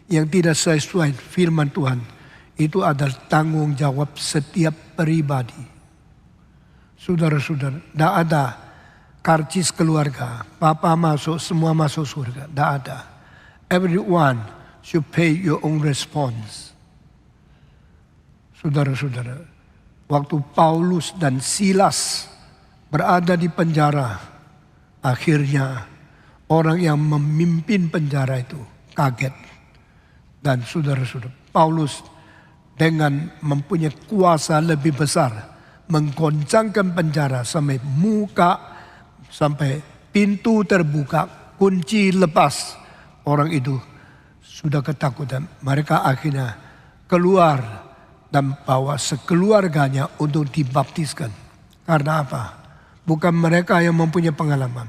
yang tidak sesuai firman Tuhan. Itu adalah tanggung jawab setiap pribadi. Saudara-saudara, tidak ada karcis keluarga, papa masuk, semua masuk surga. Tidak ada. Everyone should pay your own response. Saudara-saudara, waktu Paulus dan Silas berada di penjara, akhirnya orang yang memimpin penjara itu kaget. Dan saudara-saudara, Paulus dengan mempunyai kuasa lebih besar menggoncangkan penjara sampai pintu terbuka, kunci lepas. Orang itu sudah ketakutan. Mereka akhirnya keluar dan bawa sekeluarganya untuk dibaptiskan. Karena apa? Bukan mereka yang mempunyai pengalaman.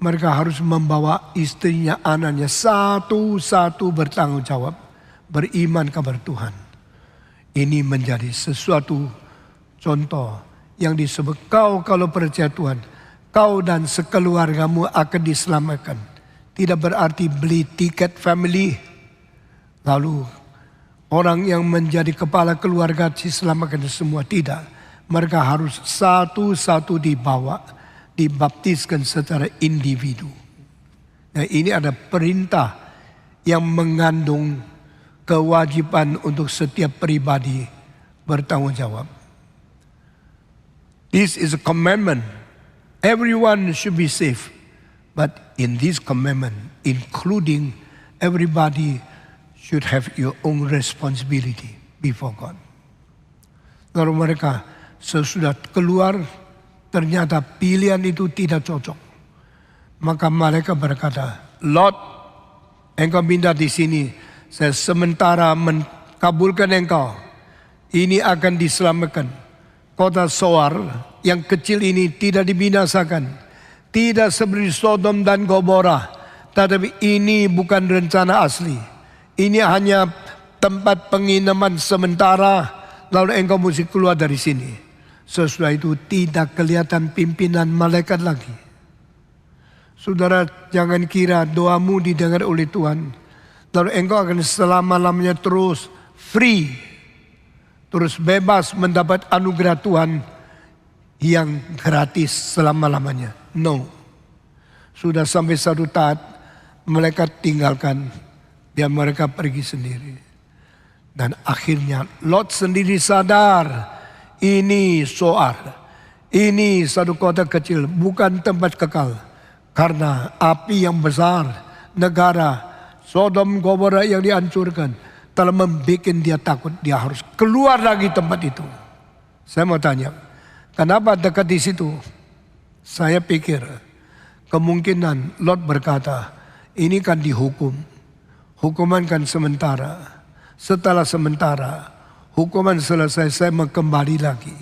Mereka harus membawa istrinya, anaknya satu-satu bertanggung jawab, beriman kepada Tuhan. Ini menjadi sesuatu contoh yang disebut kau kalau percaya Tuhan, kau dan sekeluargamu akan diselamatkan. Tidak berarti beli tiket family, lalu orang yang menjadi kepala keluarga diselamatkan semua. Tidak. Mereka harus satu-satu dibawa, dibaptiskan secara individu. Nah, ini ada perintah yang mengandung kewajiban untuk setiap pribadi bertanggung jawab. This is a commandment. Everyone should be saved. But in this commandment, including everybody should have your own responsibility before God. Kalau mereka sesudah keluar, ternyata pilihan itu tidak cocok. Maka mereka berkata, Lot, engkau pindah di sini. Saya sementara mengabulkan engkau. Ini akan diselamatkan. Kota Soar yang kecil ini tidak dibinasakan. Tidak seperti Sodom dan Gomora. Tetapi ini bukan rencana asli. Ini hanya tempat penginaman sementara. Lalu engkau mesti keluar dari sini. Sesudah itu tidak kelihatan pimpinan malaikat lagi. Saudara, jangan kira doamu didengar oleh Tuhan. Lalu engkau akan selama-lamanya terus free. Terus bebas mendapat anugerah Tuhan yang gratis selama-lamanya. No. Sudah sampai satu tahap malaikat tinggalkan. Biar mereka pergi sendiri. Dan akhirnya Lot sendiri sadar. Ini Soar. Ini satu kota kecil. Bukan tempat kekal. Karena api yang besar. Negara Sodom Gomora yang dihancurkan. Telah membuat dia takut. Dia harus keluar lagi tempat itu. Saya mau tanya. Kenapa dekat di situ? Saya pikir. Kemungkinan Lot berkata. Ini kan dihukum. Hukuman kan sementara. Setelah sementara, hukuman selesai, saya mau kembali lagi.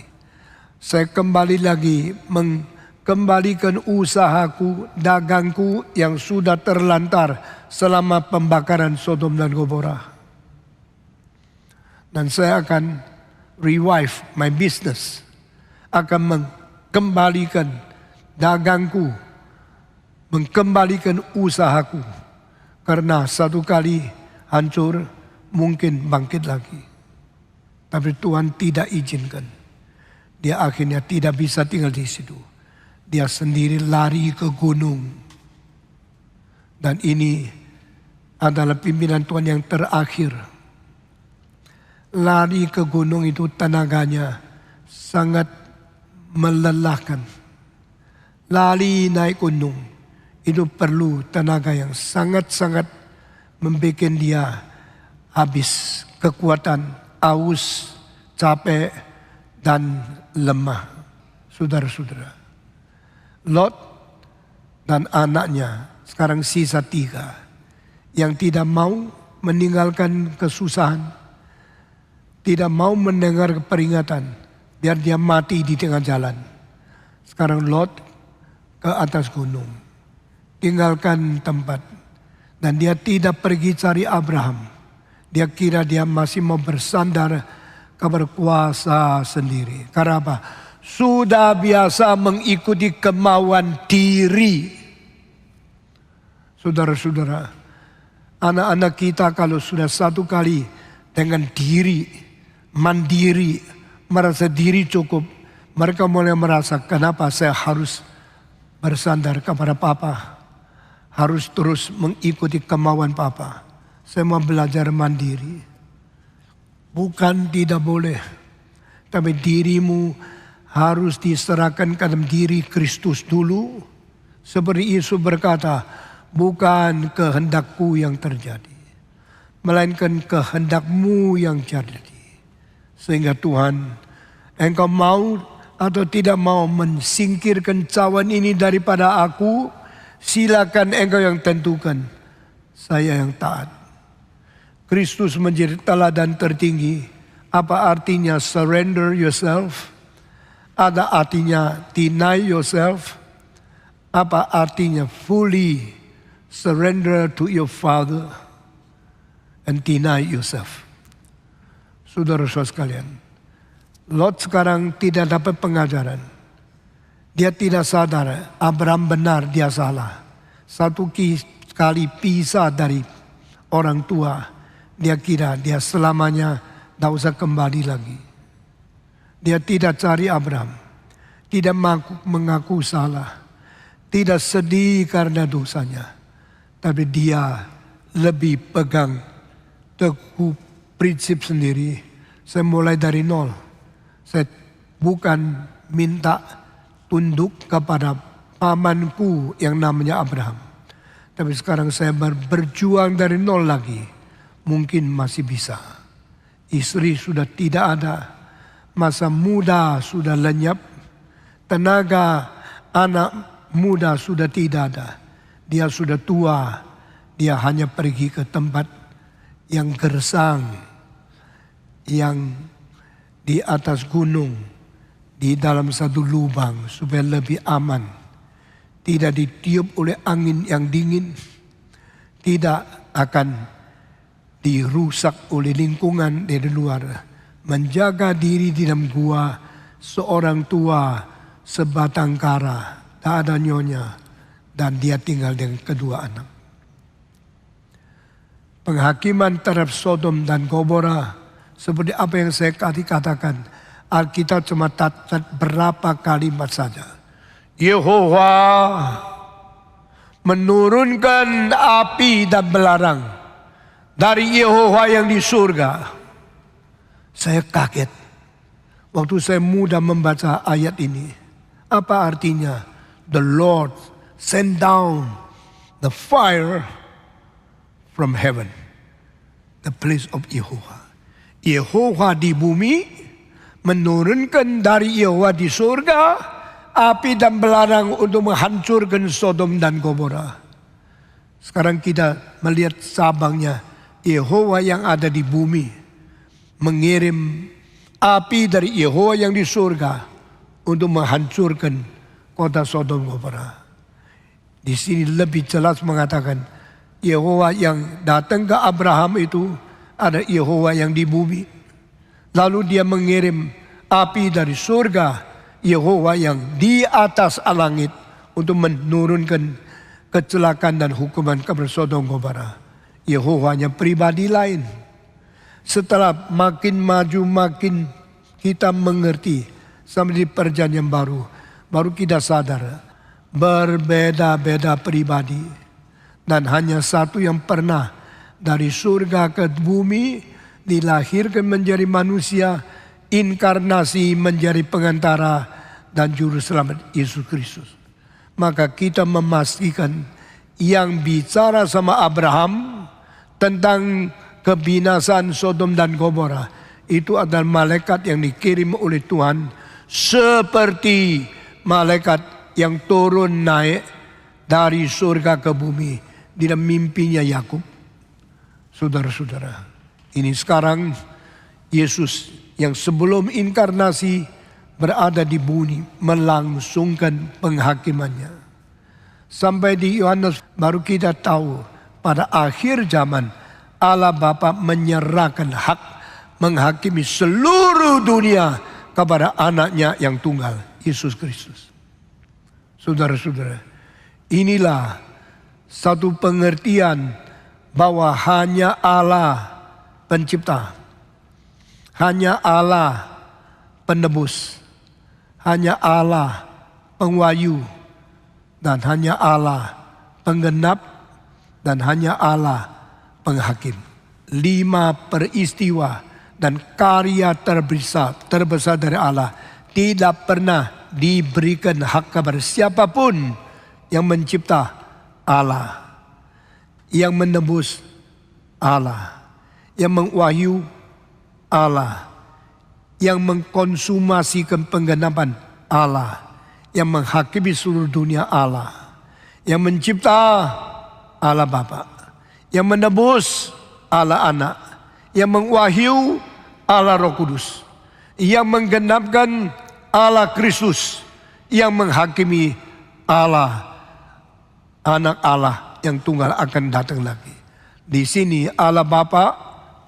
Saya kembali lagi mengembalikan usahaku, dagangku yang sudah terlantar selama pembakaran Sodom dan Gomora. Dan saya akan revive my business. Akan mengembalikan dagangku, mengembalikan usahaku. Karena satu kali hancur, mungkin bangkit lagi. Tapi Tuhan tidak izinkan. Dia akhirnya tidak bisa tinggal di situ. dia sendiri lari ke gunung. Dan ini adalah pimpinan Tuhan yang terakhir. Lari ke gunung itu tenaganya sangat melelahkan. Lari naik gunung itu perlu tenaga yang sangat-sangat membuat dia habis kekuatan, aus, capek, dan lemah. Saudara-saudara, Lot dan anaknya sekarang sisa 3 yang tidak mau meninggalkan kesusahan, tidak mau mendengar peringatan, biar dia mati di tengah jalan. Sekarang Lot ke atas gunung, tinggalkan tempat, dan dia tidak pergi cari Abraham. Dia kira dia masih mau bersandar kepada kuasa sendiri. Karena apa? Sudah biasa mengikuti kemauan diri. Saudara-saudara, anak-anak kita kalau sudah satu kali dengan diri, mandiri, merasa diri cukup, mereka mulai merasa, kenapa saya harus bersandar kepada papa, harus terus mengikuti kemauan papa. Saya mau belajar mandiri. Bukan tidak boleh, tapi dirimu harus diserahkan ke dalam diri Kristus dulu. Seperti Yesus berkata, bukan kehendakku yang terjadi, melainkan kehendakmu yang terjadi. Sehingga Tuhan, engkau mau atau tidak mau mensingkirkan cawan ini daripada aku, silakan engkau yang tentukan. Saya yang taat. Kristus menjadi teladan tertinggi. Apa artinya surrender yourself? Ada artinya deny yourself. Apa artinya fully surrender to your Father and deny yourself? Saudara-saudara sekalian, Lot sekarang tidak dapat pengajaran. Dia tidak sadar Abraham benar, dia salah. Satu kali pisah dari orang tua, dia kira dia selamanya tidak usah kembali lagi. Dia tidak cari Abraham, tidak mengaku salah, tidak sedih karena dosanya. Tapi dia lebih pegang teguh prinsip sendiri. Saya mulai dari nol. Saya bukan minta tunduk kepada pamanku yang namanya Abraham. Tapi sekarang saya berjuang dari nol lagi. Mungkin masih bisa. Istri sudah tidak ada. Masa muda sudah lenyap. Tenaga anak muda sudah tidak ada. Dia sudah tua. Dia hanya pergi ke tempat yang gersang, yang di atas gunung, di dalam satu lubang supaya lebih aman. Tidak ditiup oleh angin yang dingin. Tidak akan dirusak oleh lingkungan dari luar. Menjaga diri di dalam gua, seorang tua, sebatang kara, tak ada nyonya, dan dia tinggal dengan kedua anak. Penghakiman terhadap Sodom dan Gomora, seperti apa yang saya tadi katakan, Alkitab cuma catat berapa kalimat saja. Yehova menurunkan api dan belarang dari Yehova yang di surga. Saya kaget waktu saya muda membaca ayat ini. Apa artinya? The Lord send down the fire from heaven, the place of Yehova. Yehova di bumi menurunkan dari Yehova di surga api dan belarang untuk menghancurkan Sodom dan Gomora. Sekarang kita melihat cabangnya, Yehova yang ada di bumi mengirim api dari Yehova yang di surga untuk menghancurkan kota Sodom dan Gomora. Di sini lebih jelas mengatakan Yehova yang datang ke Abraham itu ada Yehova yang di bumi. Lalu dia mengirim api dari surga, Yehova yang di atas langit untuk menurunkan kecelakaan dan hukuman kepada Sodom dan Gomora. Yehovanya pribadi lain. Setelah makin maju, makin kita mengerti sampai di perjanjian baru baru kita sadar berbeda-beda pribadi. Dan hanya satu yang pernah dari surga ke bumi, dilahirkan menjadi manusia, inkarnasi menjadi pengantara dan juru selamat Yesus Kristus. Maka kita memastikan yang bicara sama Abraham tentang kebinasan Sodom dan Gomora itu adalah malaikat yang dikirim oleh Tuhan, seperti malaikat yang turun naik dari surga ke bumi di dalam mimpinya Yakub. Saudara-saudara, ini sekarang Yesus yang sebelum inkarnasi berada di bumi melangsungkan penghakimannya. Sampai di Yohanes baru kita tahu pada akhir zaman Allah Bapa menyerahkan hak menghakimi seluruh dunia kepada anaknya yang tunggal, Yesus Kristus. Saudara-saudara, inilah satu pengertian bahwa hanya Allah pencipta, hanya Allah penebus, hanya Allah pengwahyu, dan hanya Allah penggenap, dan hanya Allah penghakim. 5 peristiwa dan karya terbesar dari Allah tidak pernah diberikan hak kepada siapapun yang mencipta Allah, yang menebus Allah, yang mengwahyu Allah, yang mengkonsumasikan penggenapan Allah, yang menghakimi seluruh dunia Allah, yang mencipta Allah Bapa, yang menebus Allah Anak, yang mengwahyu Allah Roh Kudus, yang menggenapkan Allah Kristus, yang menghakimi Allah Anak Allah yang tunggal akan datang lagi. Di sini Allah Bapa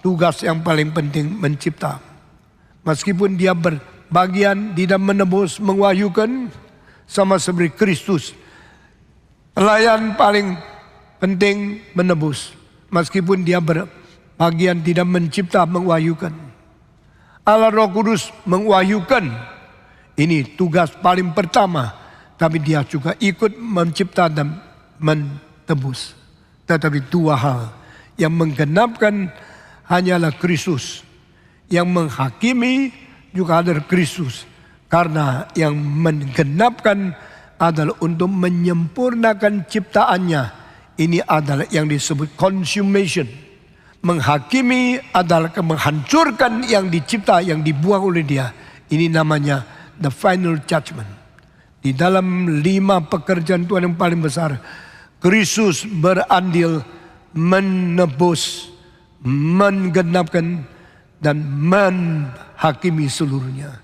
tugas yang paling penting mencipta. Meskipun dia berbagian di dalam menebus, menwahyukan sama seperti Kristus. Pelayan paling penting menebus. Meskipun dia berbagian di dalam mencipta, menwahyukan. Allah Roh Kudus menwahyukan. Ini tugas paling pertama. Tapi dia juga ikut mencipta dan menebus. Tetapi 2 hal yang menggenapkan hanyalah Kristus, yang menghakimi juga adalah Kristus. Karena yang menggenapkan adalah untuk menyempurnakan ciptaannya. Ini adalah yang disebut consummation. Menghakimi adalah menghancurkan yang dicipta, yang dibuang oleh dia. Ini namanya the final judgment. Di dalam 5 pekerjaan Tuhan yang paling besar, Kristus berandil menebus, menggenapkan, dan menghakimi seluruhnya.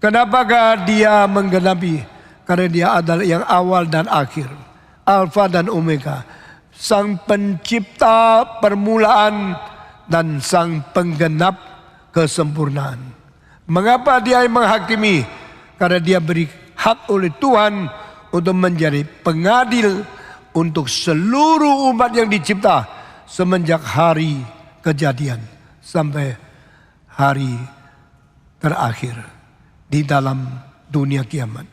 Kenapakah dia menggenapi? Karena dia adalah yang awal dan akhir, Alfa dan Omega, sang pencipta permulaan dan sang penggenap kesempurnaan. Mengapa dia yang menghakimi? Karena dia beri hak oleh Tuhan untuk menjadi pengadil untuk seluruh umat yang dicipta semenjak hari kejadian sampai hari terakhir di dalam dunia kiamat.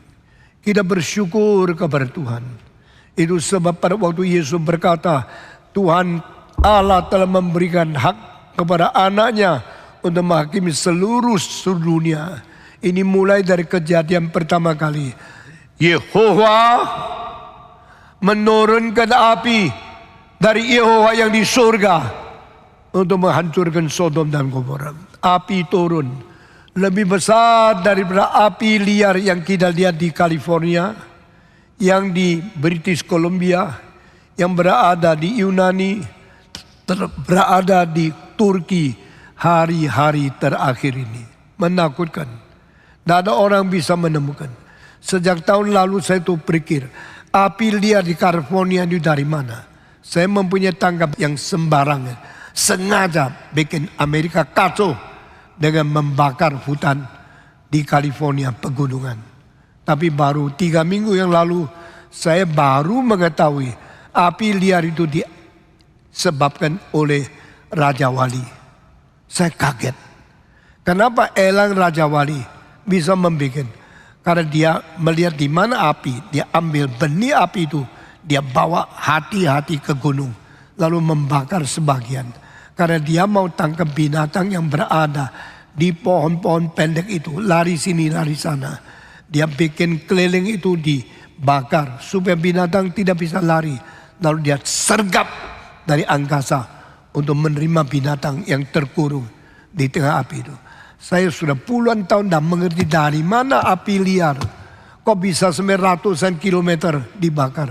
Kita bersyukur kepada Tuhan. Itu sebab pada waktu Yesus berkata, Tuhan Allah telah memberikan hak kepada anaknya untuk menghakimi seluruh dunia. Ini mulai dari kejadian pertama kali. Yehova menurunkan api dari Yehova yang di surga untuk menghancurkan Sodom dan Gomora. Api turun lebih besar daripada api liar yang kita lihat di California, yang di British Columbia, yang berada di Yunani, berada di Turki hari-hari terakhir ini. Menakutkan. Tidak ada orang bisa menemukan. Sejak tahun lalu saya tuh berpikir, api liar di California itu dari mana? Saya mempunyai tanggap yang sembarangan. Sengaja bikin Amerika kacau dengan membakar hutan di California pegunungan. Tapi baru 3 minggu yang lalu saya baru mengetahui api liar itu disebabkan oleh Raja Wali. Saya kaget. Kenapa elang Raja Wali bisa membuat? Karena dia melihat di mana api, dia ambil benih api itu, dia bawa hati-hati ke gunung, lalu membakar sebagian. Karena dia mau tangkap binatang yang berada di pohon-pohon pendek itu, lari sini, lari sana. Dia bikin keliling itu dibakar supaya binatang tidak bisa lari. Lalu dia sergap dari angkasa untuk menerima binatang yang terkurung di tengah api itu. Saya sudah puluhan tahun dah mengerti dari mana api liar kok bisa sampai ratusan kilometer dibakar.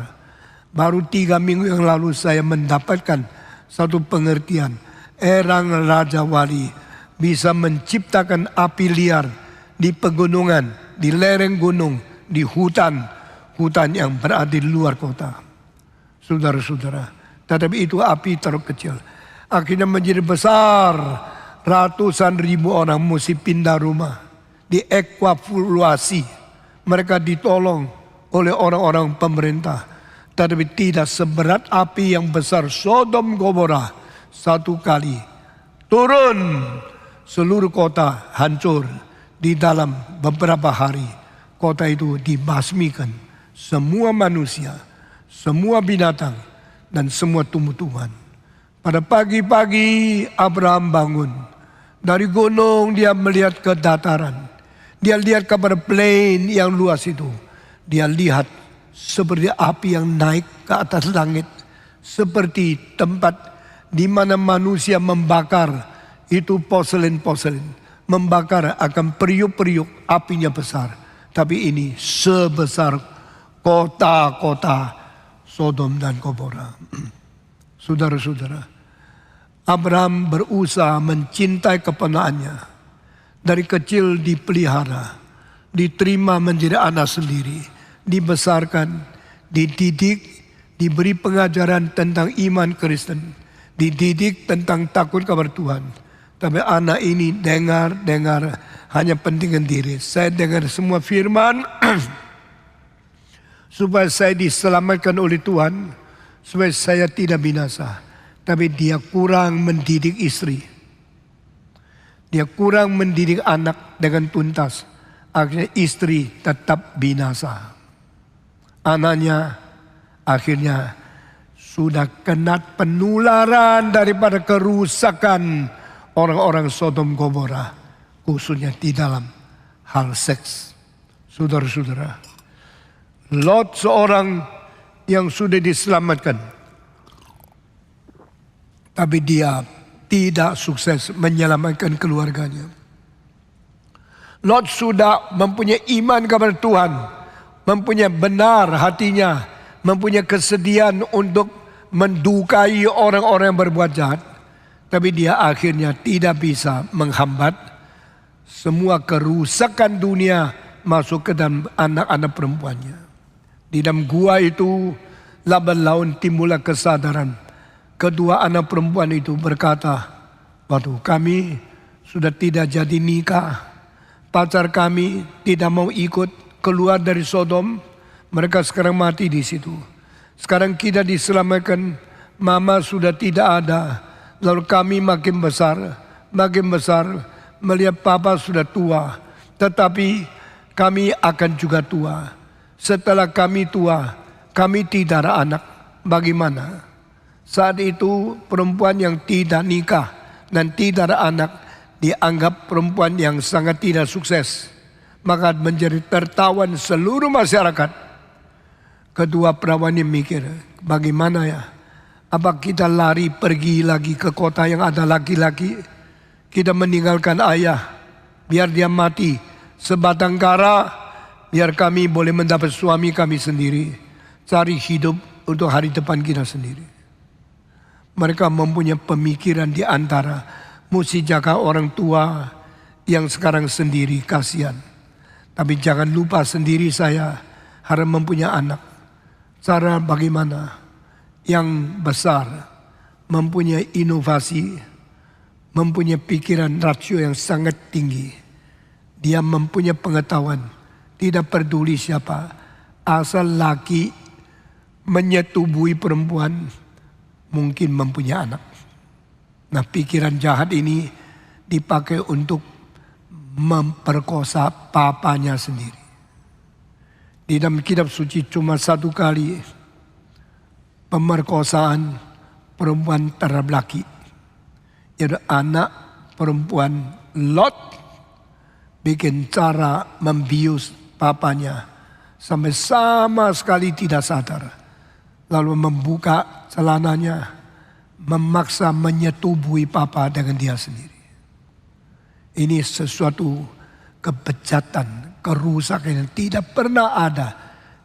Baru 3 minggu yang lalu saya mendapatkan satu pengertian. Erang Raja Wali bisa menciptakan api liar di pegunungan, di lereng gunung, di hutan yang berada di luar kota. Saudara-saudara, tetapi itu api terlalu kecil. Akhirnya menjadi besar. Ratusan ribu orang mesti pindah rumah, dievakuasi. Mereka ditolong oleh orang-orang pemerintah. Tetapi tidak seberat api yang besar Sodom Gomora. Satu kali turun, seluruh kota hancur. Di dalam beberapa hari kota itu dibasmikan. Semua manusia, semua binatang, dan semua tumbuh-tumbuhan. Pada pagi-pagi Abraham bangun. Dari gunung dia melihat ke dataran. Dia lihat kepada plain yang luas itu. Dia lihat seperti api yang naik ke atas langit. Seperti tempat di mana manusia membakar itu porselin-porselin. Membakar akan periuk-periuk, apinya besar. Tapi ini sebesar kota-kota Sodom dan Gomora. Saudara-saudara, Abraham berusaha mencintai keponakannya. Dari kecil dipelihara, diterima menjadi anak sendiri, dibesarkan, dididik, diberi pengajaran tentang iman Kristen, dididik tentang takut kepada Tuhan. Tapi anak ini dengar hanya pentingkan diri. Saya dengar semua firman supaya saya diselamatkan oleh Tuhan, supaya saya tidak binasa. Tapi dia kurang mendidik istri. Dia kurang mendidik anak dengan tuntas. Akhirnya istri tetap binasa. Anaknya akhirnya sudah kena penularan daripada kerusakan orang-orang Sodom Gomora. Khususnya di dalam hal seks. Saudara-saudara, Lot seorang yang sudah diselamatkan. Tapi dia tidak sukses menyelamatkan keluarganya. Lot sudah mempunyai iman kepada Tuhan. Mempunyai benar hatinya. Mempunyai kesedihan untuk mendukai orang-orang yang berbuat jahat. Tapi dia akhirnya tidak bisa menghambat semua kerusakan dunia masuk ke dalam anak-anak perempuannya. Di dalam gua itu lambat laun timbullah kesadaran. Kedua anak perempuan itu berkata, waduh, kami sudah tidak jadi nikah. Pacar kami tidak mau ikut keluar dari Sodom. Mereka sekarang mati di situ. Sekarang kita diselamatkan, mama sudah tidak ada. Lalu kami makin besar, melihat papa sudah tua. Tetapi kami akan juga tua. Setelah kami tua, kami tidak ada anak. Bagaimana? Saat itu perempuan yang tidak nikah dan tidak ada anak dianggap perempuan yang sangat tidak sukses. Maka menjadi tertawan seluruh masyarakat. Kedua perawan ini mikir, bagaimana ya? Apa kita lari pergi lagi ke kota yang ada laki-laki? Kita meninggalkan ayah, biar dia mati sebatang kara, biar kami boleh mendapat suami kami sendiri. Cari hidup untuk hari depan kita sendiri. Mereka mempunyai pemikiran di antara mesti jaga orang tua yang sekarang sendiri, kasihan. Tapi jangan lupa sendiri saya harus mempunyai anak. Cara bagaimana? Yang besar mempunyai inovasi, mempunyai pikiran rasio yang sangat tinggi. Dia mempunyai pengetahuan, tidak peduli siapa. Asal laki menyetubui perempuan, mungkin mempunyai anak. Nah, pikiran jahat ini dipakai untuk memperkosa papanya sendiri. Di dalam kitab suci cuma satu kali pemerkosaan perempuan terhadap laki, yaitu anak perempuan Lot bikin cara membius papanya sampai sama sekali tidak sadar, lalu membuka celananya, memaksa menyetubuhi papa dengan dia sendiri. Ini sesuatu kebejatan, kerusakan yang tidak pernah ada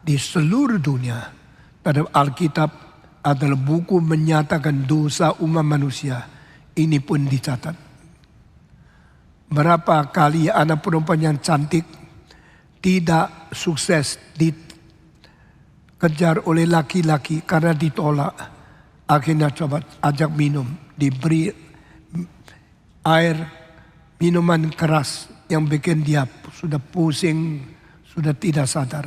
di seluruh dunia. Pada Alkitab adalah buku menyatakan dosa umat manusia. Ini pun dicatat. Berapa kali anak perempuan yang cantik tidak sukses dikejar oleh laki-laki karena ditolak. Akhirnya coba ajak minum, diberi air, minuman keras yang bikin dia sudah pusing, sudah tidak sadar.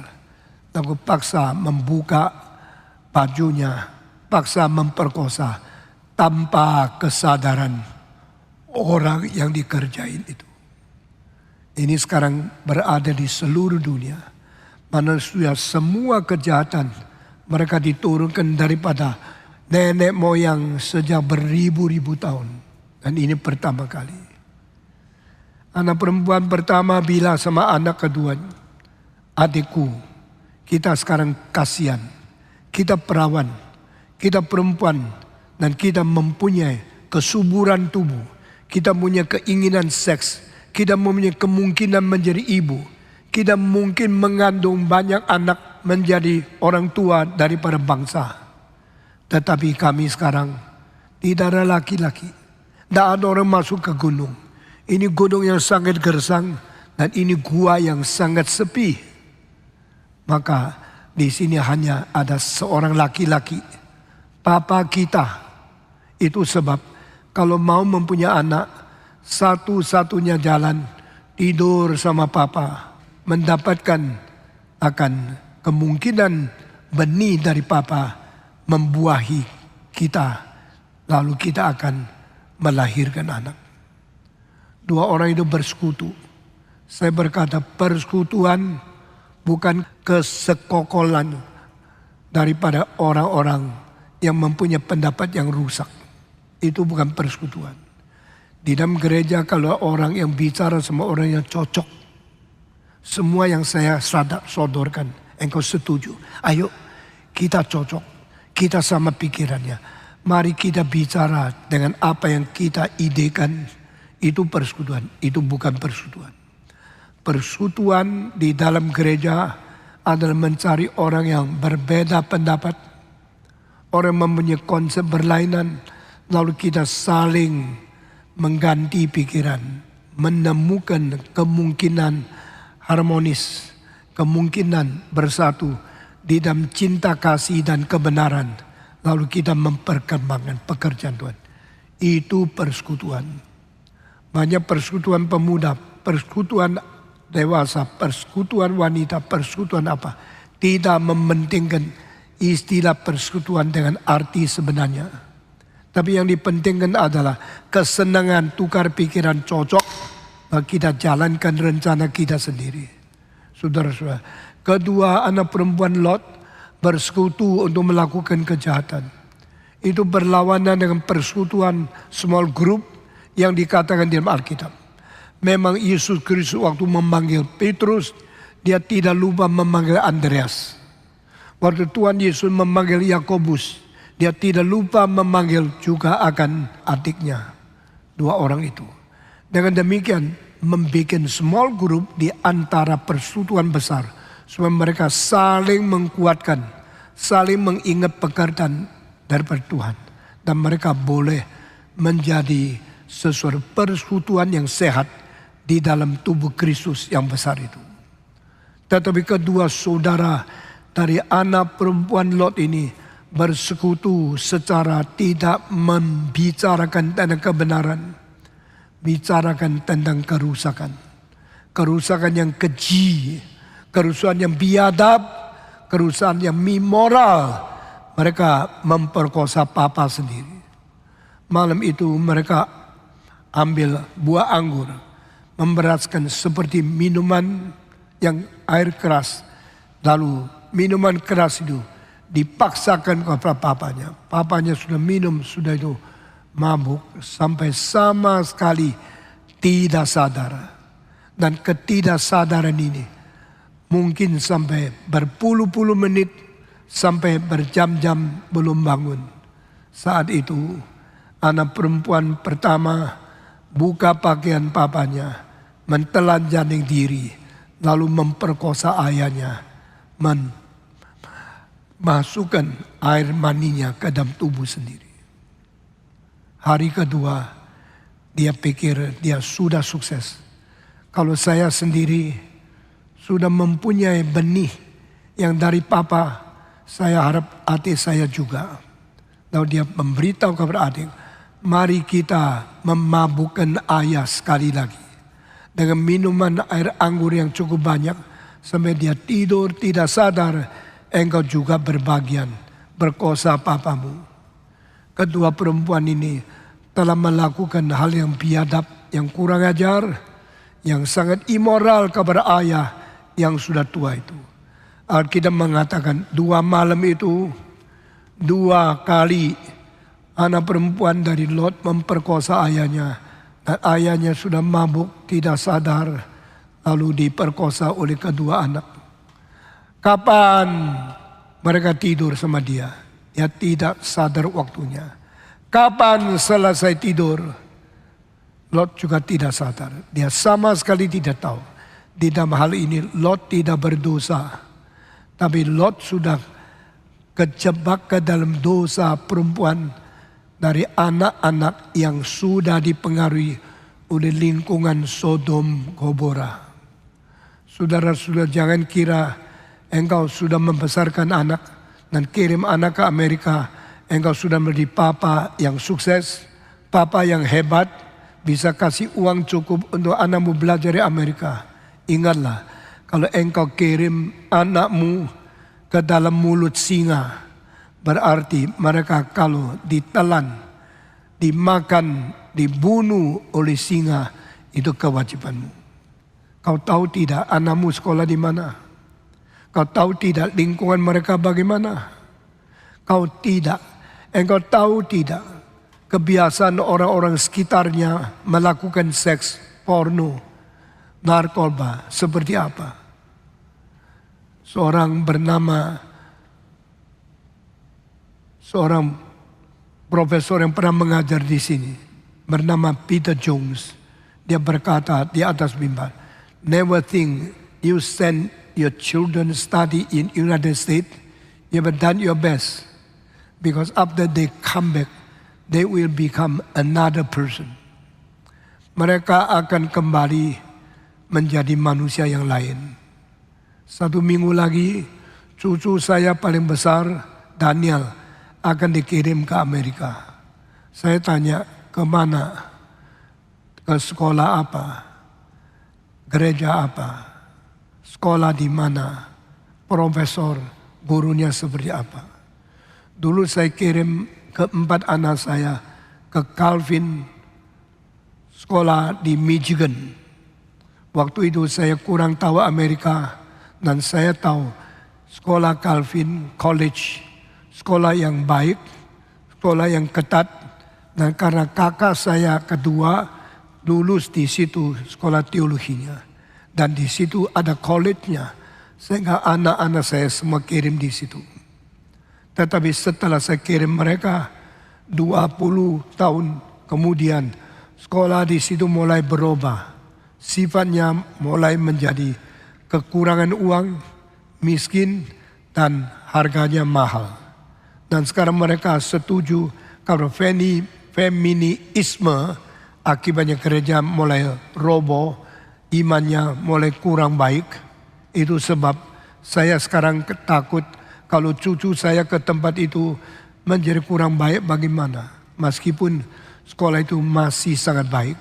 Lalu paksa membuka bajunya, paksa memperkosa tanpa kesadaran orang yang dikerjain itu. Ini sekarang berada di seluruh dunia. Mana sudah semua kejahatan mereka diturunkan daripada nenek moyang sejak beribu-ribu tahun. Dan ini pertama kali. Anak perempuan pertama bilang sama anak kedua, adikku, kita sekarang kasihan, kita perawan, kita perempuan, dan kita mempunyai kesuburan tubuh, kita punya keinginan seks, kita mempunyai kemungkinan menjadi ibu, kita mungkin mengandung banyak anak menjadi orang tua daripada bangsa. Tetapi kami sekarang tidak ada laki-laki, tidak ada orang masuk ke gunung. Ini gunung yang sangat gersang dan ini gua yang sangat sepi. Maka di sini hanya ada seorang laki-laki, papa kita. Itu sebab kalau mau mempunyai anak, satu-satunya jalan tidur sama papa, mendapatkan akan kemungkinan benih dari papa membuahi kita, lalu kita akan melahirkan anak. Dua orang itu bersekutu. Saya berkata persekutuan bukan kesekokolan daripada orang-orang yang mempunyai pendapat yang rusak. Itu bukan persekutuan. Di dalam gereja kalau orang yang bicara sama orang yang cocok, semua yang saya sodorkan, engkau setuju. Ayo kita cocok, kita sama pikirannya. Mari kita bicara dengan apa yang kita idekan. Itu persekutuan, itu bukan persekutuan. Persekutuan di dalam gereja adalah mencari orang yang berbeda pendapat, orang mempunyai konsep berlainan, lalu kita saling mengganti pikiran, menemukan kemungkinan harmonis, kemungkinan bersatu di dalam cinta kasih dan kebenaran, lalu kita memperkembangkan pekerjaan Tuhan. Itu persekutuan. Banyak persekutuan pemuda, persekutuan dewasa, persekutuan wanita, persekutuan apa. Tidak mementingkan istilah persekutuan dengan arti sebenarnya. Tapi yang dipentingkan adalah kesenangan tukar pikiran cocok. Kita jalankan rencana kita sendiri. Saudara-saudara, kedua anak perempuan Lot bersekutu untuk melakukan kejahatan. Itu berlawanan dengan persekutuan small group yang dikatakan di dalam Alkitab. Memang Yesus Kristus waktu memanggil Petrus, dia tidak lupa memanggil Andreas. Waktu Tuhan Yesus memanggil Yakobus, dia tidak lupa memanggil juga akan adiknya. Dua orang itu. Dengan demikian membuat small group di antara persekutuan besar. Supaya mereka saling menguatkan, saling mengingat pekerjaan daripada Tuhan. Dan mereka boleh menjadi sesuatu persekutuan yang sehat di dalam tubuh Kristus yang besar itu. Tetapi kedua saudara dari anak perempuan Lot ini bersekutu secara tidak membicarakan tentang kebenaran, bicarakan tentang kerusakan. Kerusakan yang keji, kerusakan yang biadab, kerusakan yang immoral. Mereka memperkosa papa sendiri. Malam itu mereka ambil buah anggur, memberaskan seperti minuman yang air keras, Lalu minuman keras itu dipaksakan kepada papanya. Papanya sudah minum, sudah itu mabuk sampai sama sekali tidak sadar. Dan ketidaksadaran ini mungkin sampai berpuluh-puluh menit, sampai berjam-jam belum bangun. Saat itu anak perempuan pertama buka pakaian papanya, mentelanjangi diri, lalu memperkosa ayahnya, masukkan air maninya ke dalam tubuh sendiri. Hari kedua dia pikir dia sudah sukses. Kalau saya sendiri sudah mempunyai benih yang dari papa, saya harap adik saya juga. Lalu dia memberitahu kepada adik, mari kita memabukkan ayah sekali lagi. Dengan minuman air anggur yang cukup banyak, sampai dia tidur tidak sadar, engkau juga berbagian berkosa papamu. Kedua perempuan ini telah melakukan hal yang biadab, yang kurang ajar, yang sangat immoral kepada ayah yang sudah tua itu. Alkitab mengatakan 2 malam itu 2 kali anak perempuan dari Lot memperkosa ayahnya. Dan ayahnya sudah mabuk, tidak sadar, lalu diperkosa oleh kedua anak. Kapan mereka tidur sama dia? Dia tidak sadar waktunya. Kapan selesai tidur? Lot juga tidak sadar. Dia sama sekali tidak tahu. Di dalam hal ini Lot tidak berdosa. Tapi Lot sudah kejebak ke dalam dosa perempuan dari anak-anak yang sudah dipengaruhi oleh lingkungan Sodom Gomora. Saudara-saudara, jangan kira engkau sudah membesarkan anak dan kirim anak ke Amerika, engkau sudah menjadi papa yang sukses, papa yang hebat, bisa kasih uang cukup untuk anakmu belajar di Amerika. Ingatlah, kalau engkau kirim anakmu ke dalam mulut singa, berarti mereka kalau ditelan, dimakan, dibunuh oleh singa, itu kewajibanmu. Kau tahu tidak anakmu sekolah di mana? Kau tahu tidak lingkungan mereka bagaimana? Engkau tahu tidak kebiasaan orang-orang sekitarnya melakukan seks, porno, narkoba seperti apa? Seorang profesor yang pernah mengajar di sini bernama Peter Jones. Dia berkata di atas mimbar, never think you send your children study in United States. You have done your best. Because after they come back, they will become another person. Mereka akan kembali menjadi manusia yang lain. 1 minggu lagi, cucu saya paling besar, Daniel, akan dikirim ke Amerika. Saya tanya, kemana? Ke sekolah apa? Gereja apa? Sekolah di mana? Profesor, gurunya seperti apa? Dulu saya kirim ke-4 anak saya ke Calvin, sekolah di Michigan. Waktu itu saya kurang tahu Amerika dan saya tahu sekolah Calvin College, sekolah yang baik, sekolah yang ketat. Dan karena kakak saya kedua lulus di situ sekolah teologinya. Dan di situ ada college-nya. Sehingga anak-anak saya semua kirim di situ. Tetapi setelah saya kirim mereka 20 tahun kemudian sekolah di situ mulai berubah. Sifatnya mulai menjadi kekurangan uang, miskin, dan harganya mahal. Dan sekarang mereka setuju kalau feminisme akibatnya gereja mulai roboh, imannya mulai kurang baik. Itu sebab saya sekarang takut kalau cucu saya ke tempat itu menjadi kurang baik bagaimana. Meskipun sekolah itu masih sangat baik.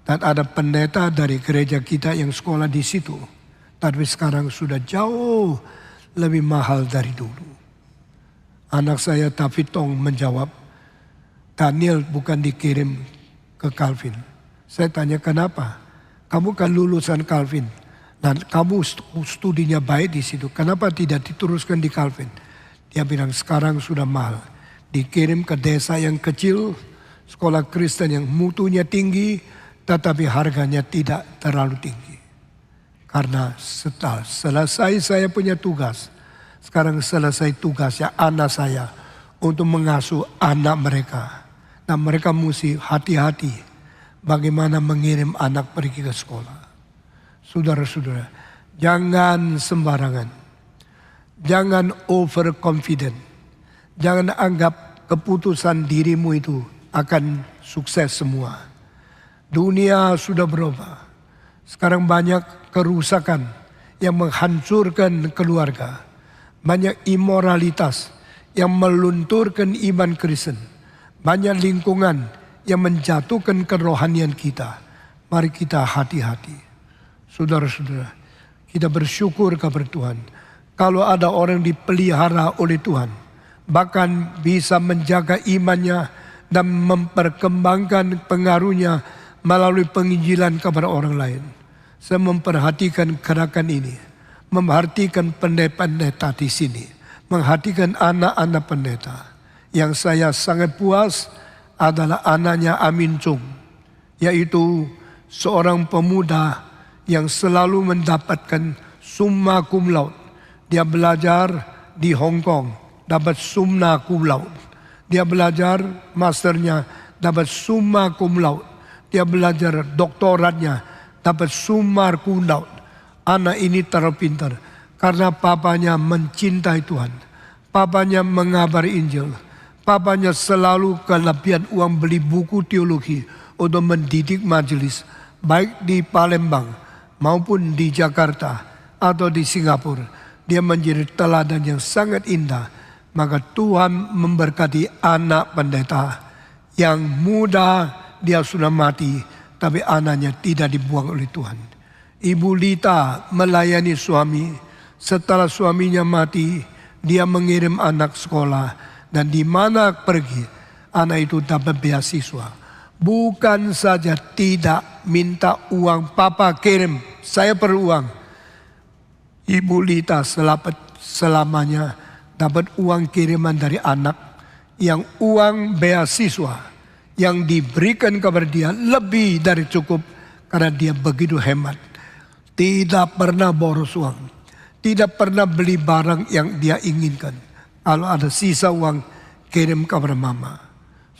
Dan ada pendeta dari gereja kita yang sekolah di situ. Tapi sekarang sudah jauh lebih mahal dari dulu. Anak saya David Tong menjawab, Daniel bukan dikirim ke Calvin. Saya tanya kenapa? Kamu kan lulusan Calvin. Dan kamu studinya baik di situ. Kenapa tidak diteruskan di Calvin? Dia bilang sekarang sudah mahal. Dikirim ke desa yang kecil, sekolah Kristen yang mutunya tinggi, tetapi harganya tidak terlalu tinggi. Karena setelah selesai saya punya tugas, sekarang selesai tugasnya anak saya untuk mengasuh anak mereka. Nah mereka mesti hati-hati bagaimana mengirim anak pergi ke sekolah. Saudara-saudara, jangan sembarangan. Jangan overconfident. Jangan anggap keputusan dirimu itu akan sukses semua. Dunia sudah berubah. Sekarang banyak kerusakan yang menghancurkan keluarga. Banyak imoralitas yang melunturkan iman Kristen. Banyak lingkungan yang menjatuhkan kerohanian kita. Mari kita hati-hati. Saudara-saudara, kita bersyukur kepada Tuhan. Kalau ada orang dipelihara oleh Tuhan, bahkan bisa menjaga imannya dan memperkembangkan pengaruhnya melalui penginjilan kepada orang lain. Saya memperhatikan gerakan ini, memperhatikan pendeta-pendeta di sini, memperhatikan anak-anak pendeta. Yang saya sangat puas adalah anaknya Amin Chung, yaitu seorang pemuda yang selalu mendapatkan summa cum laude. Dia belajar di Hong Kong, dapat summa cum laude. Dia belajar masternya, dapat summa cum laude. Dia belajar doktoratnya, dapat summa cum laude. Anak ini terpintar karena papanya mencintai Tuhan. Papanya mengabari Injil. Papanya selalu kelebihan uang beli buku teologi untuk mendidik majelis. Baik di Palembang maupun di Jakarta atau di Singapura. Dia menjadi teladan yang sangat indah. Maka Tuhan memberkati anak pendeta yang muda, dia sudah mati, tapi anaknya tidak dibuang oleh Tuhan. Ibu Lita melayani suami. Setelah suaminya mati, dia mengirim anak sekolah. Dan di mana pergi, anak itu dapat beasiswa. Bukan saja tidak minta uang, papa kirim, saya perlu uang. Ibu Lita selamanya dapat uang kiriman dari anak, yang uang beasiswa yang diberikan kepada dia lebih dari cukup karena dia begitu hemat. Tidak pernah boros uang, tidak pernah beli barang yang dia inginkan. Kalau ada sisa uang, kirim kepada mama.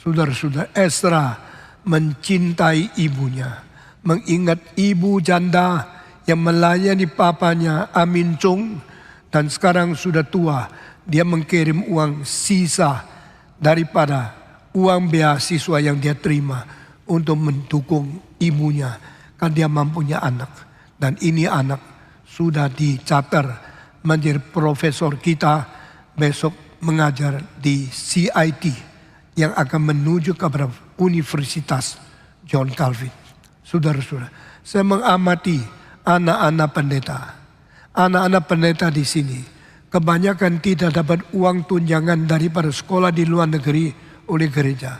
Saudara-saudara, Esra mencintai ibunya, mengingat ibu janda yang melayani papanya Amin Chung, dan sekarang sudah tua. Dia mengirim uang sisa daripada uang beasiswa yang dia terima untuk mendukung ibunya, kan dia mampunya anak. Dan ini anak sudah dicatat menjadi profesor kita, besok mengajar di CIT yang akan menuju kepada Universitas John Calvin. Saudara-saudara, saya mengamati anak-anak pendeta. Anak-anak pendeta di sini kebanyakan tidak dapat uang tunjangan daripada sekolah di luar negeri oleh gereja.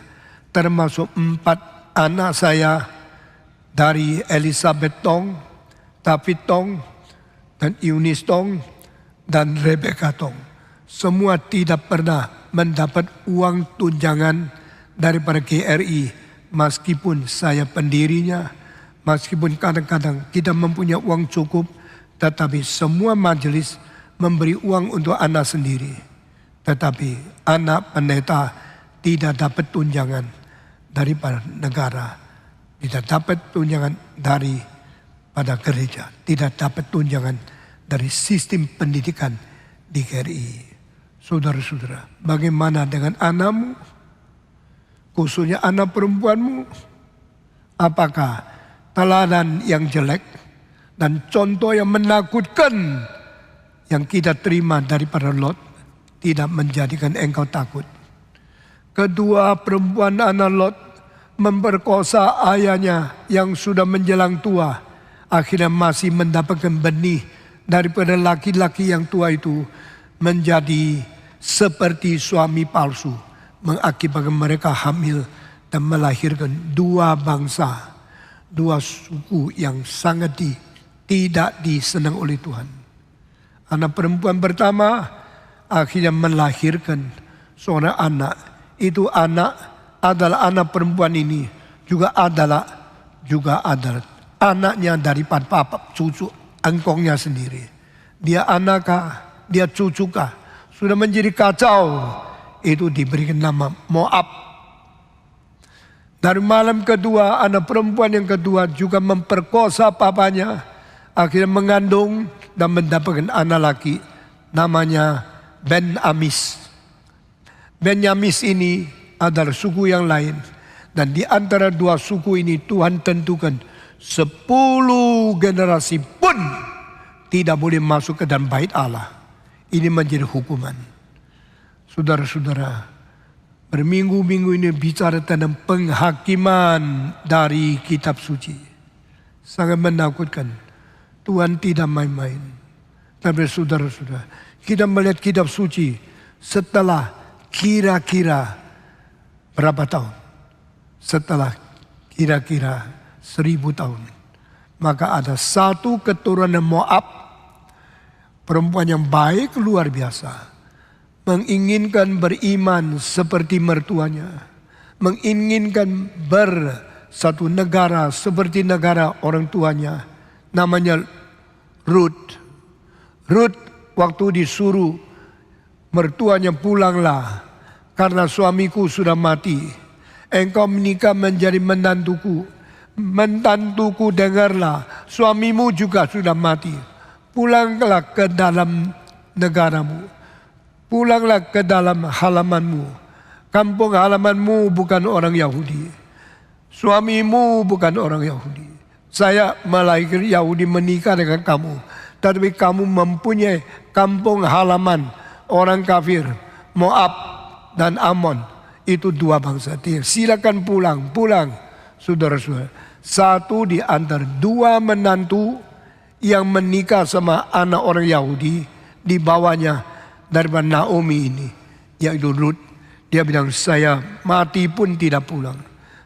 Termasuk 4 anak saya dari Elizabeth Tong, David Tong, dan Eunice Tong, dan Rebecca Tong. Semua tidak pernah mendapat uang tunjangan daripada GRI. Meskipun saya pendirinya, meskipun kadang-kadang kita mempunyai uang cukup, tetapi semua majelis memberi uang untuk anak sendiri. Tetapi anak pendeta tidak dapat tunjangan daripada negara, tidak dapat tunjangan daripada gereja, tidak dapat tunjangan dari sistem pendidikan di GRI. Saudara-saudara, bagaimana dengan anakmu? Khususnya anak perempuanmu. Apakah teladan yang jelek dan contoh yang menakutkan yang kita terima daripada Lot tidak menjadikan engkau takut? Kedua perempuan anak Lot memperkosa ayahnya yang sudah menjelang tua. Akhirnya masih mendapatkan benih daripada laki-laki yang tua itu, menjadi seperti suami palsu, mengakibatkan mereka hamil dan melahirkan 2 bangsa, 2 suku yang sangat tidak disenang oleh Tuhan. Anak perempuan pertama akhirnya melahirkan seorang anak. Itu anak adalah anak perempuan ini juga adalah anaknya daripada papa cucu engkongnya sendiri. Dia anakkah, dia cucukah, sudah menjadi kacau. Itu diberikan nama Moab. Dari malam kedua, anak perempuan yang kedua juga memperkosa papanya. Akhirnya mengandung dan mendapatkan anak laki. Namanya Ben-Amis. Ben-Amis ini adalah suku yang lain. Dan di antara dua suku ini Tuhan tentukan 10 generasi pun tidak boleh masuk ke dalam bait Allah. Ini menjadi hukuman. Saudara-saudara, berminggu-minggu ini bicara tentang penghakiman dari kitab suci. Sangat menakutkan. Tuhan tidak main-main. Tapi saudara-saudara, kita melihat kitab suci setelah kira-kira berapa tahun? Setelah kira-kira 1000 tahun. Maka ada satu keturunan Moab, perempuan yang baik luar biasa. Menginginkan beriman seperti mertuanya. Menginginkan bersatu negara seperti negara orang tuanya. Namanya Ruth. Ruth waktu disuruh mertuanya, pulanglah karena suamiku sudah mati. Engkau menikah menjadi menantuku. Menantuku dengarlah, suamimu juga sudah mati. Pulanglah ke dalam negaramu. Pulanglah ke dalam halamanmu. Kampung halamanmu bukan orang Yahudi. Suamimu bukan orang Yahudi. Saya melahirkan Yahudi menikah dengan kamu. Tapi kamu mempunyai kampung halaman orang kafir. Moab dan Ammon. Itu dua bangsa. Silakan pulang. Saudara-saudara. Satu di antara dua menantu yang menikah sama anak orang Yahudi. Di bawahnya daripada Naomi ini, yaitu Ruth. Dia bilang, saya mati pun tidak pulang.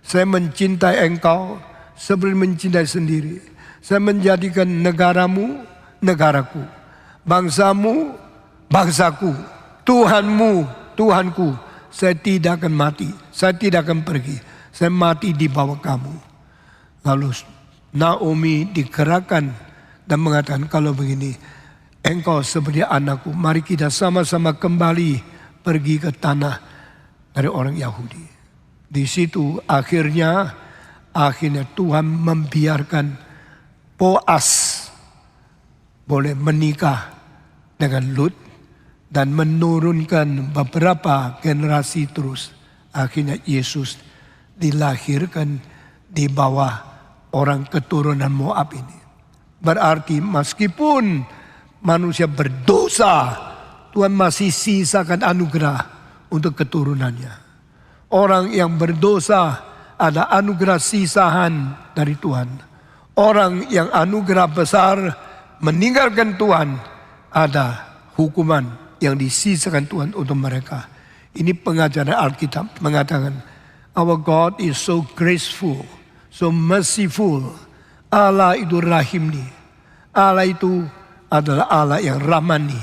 Saya mencintai engkau seperti mencintai sendiri. Saya menjadikan negaramu, negaraku. Bangsamu, bangsaku. Tuhanmu, Tuhanku. Saya tidak akan mati. Saya tidak akan pergi. Saya mati di bawah kamu. Lalu Naomi digerakkan dan mengatakan, kalau begini, engkau seperti anakku, mari kita sama-sama kembali pergi ke tanah dari orang Yahudi. Di situ akhirnya Tuhan membiarkan Boaz boleh menikah dengan Lut dan menurunkan beberapa generasi terus. Akhirnya Yesus dilahirkan di bawah orang keturunan Moab ini. Berarti meskipun manusia berdosa, Tuhan masih sisakan anugerah untuk keturunannya. Orang yang berdosa ada anugerah sisahan dari Tuhan. Orang yang anugerah besar meninggalkan Tuhan, ada hukuman yang disisakan Tuhan untuk mereka. Ini pengajaran Alkitab mengatakan, our God is so graceful, so merciful. Allah itu rahimni. Allah itu adalah Allah yang rahmani.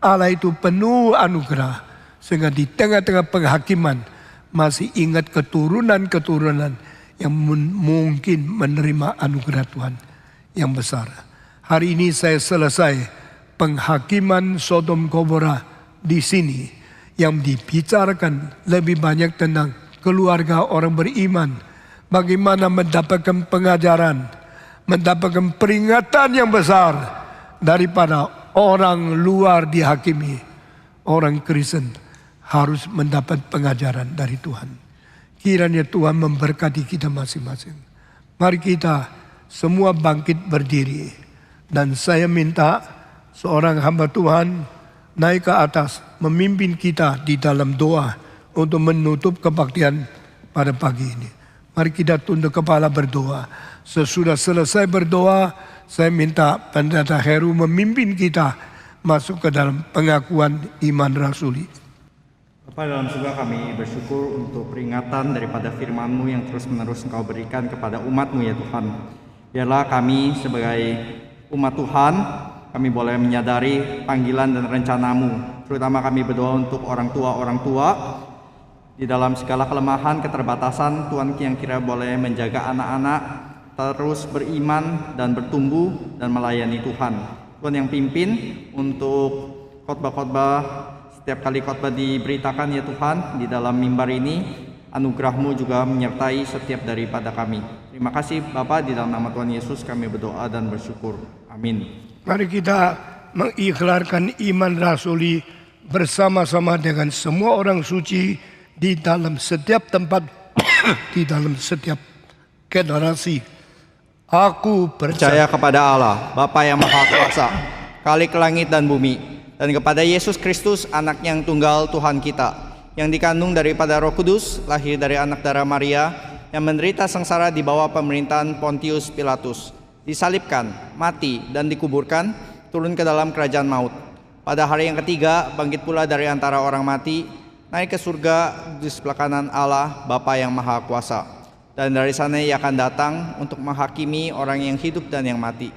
Allah itu penuh anugerah. Sehingga di tengah-tengah penghakiman masih ingat keturunan-keturunan yang mungkin menerima anugerah Tuhan yang besar. Hari ini saya selesai penghakiman Sodom Gomora di sini, yang dibicarakan lebih banyak tentang keluarga orang beriman. Bagaimana mendapatkan pengajaran, mendapatkan peringatan yang besar daripada orang luar dihakimi. Orang Kristen harus mendapat pengajaran dari Tuhan. Kiranya Tuhan memberkati kita masing-masing. Mari kita semua bangkit berdiri. Dan saya minta seorang hamba Tuhan naik ke atas, memimpin kita di dalam doa untuk menutup kebaktian pada pagi ini. Mari kita tunduk kepala berdoa. Sesudah selesai berdoa, saya minta Pendeta Heru memimpin kita masuk ke dalam pengakuan iman rasuli. Bapa dalam surga, kami bersyukur untuk peringatan daripada firman-Mu yang terus-menerus Engkau berikan kepada umat-Mu ya Tuhan. Biarlah kami sebagai umat Tuhan, kami boleh menyadari panggilan dan rencana-Mu. Terutama kami berdoa untuk orang tua di dalam segala kelemahan, keterbatasan, Tuhan yang kira boleh menjaga anak-anak terus beriman dan bertumbuh dan melayani Tuhan. Tuhan yang pimpin untuk khotbah-khotbah, setiap kali khotbah diberitakan ya Tuhan di dalam mimbar ini, anugerah-Mu juga menyertai setiap daripada kami. Terima kasih Bapa, di dalam nama Tuhan Yesus kami berdoa dan bersyukur. Amin. Mari kita mengikhlaskan iman rasuli bersama-sama dengan semua orang suci di dalam setiap tempat, di dalam setiap generasi. Aku Percaya kepada Allah, Bapa yang Maha Kuasa, Khalik langit dan bumi, dan kepada Yesus Kristus, Anak yang tunggal Tuhan kita, yang dikandung daripada Roh Kudus, lahir dari anak darah Maria, yang menderita sengsara di bawah pemerintahan Pontius Pilatus, disalibkan, mati, dan dikuburkan, turun ke dalam kerajaan maut. Pada hari yang ketiga, bangkit pula dari antara orang mati, naik ke surga di sebelah kanan Allah, Bapa yang Maha Kuasa. Dan dari sana Ia akan datang untuk menghakimi orang yang hidup dan yang mati.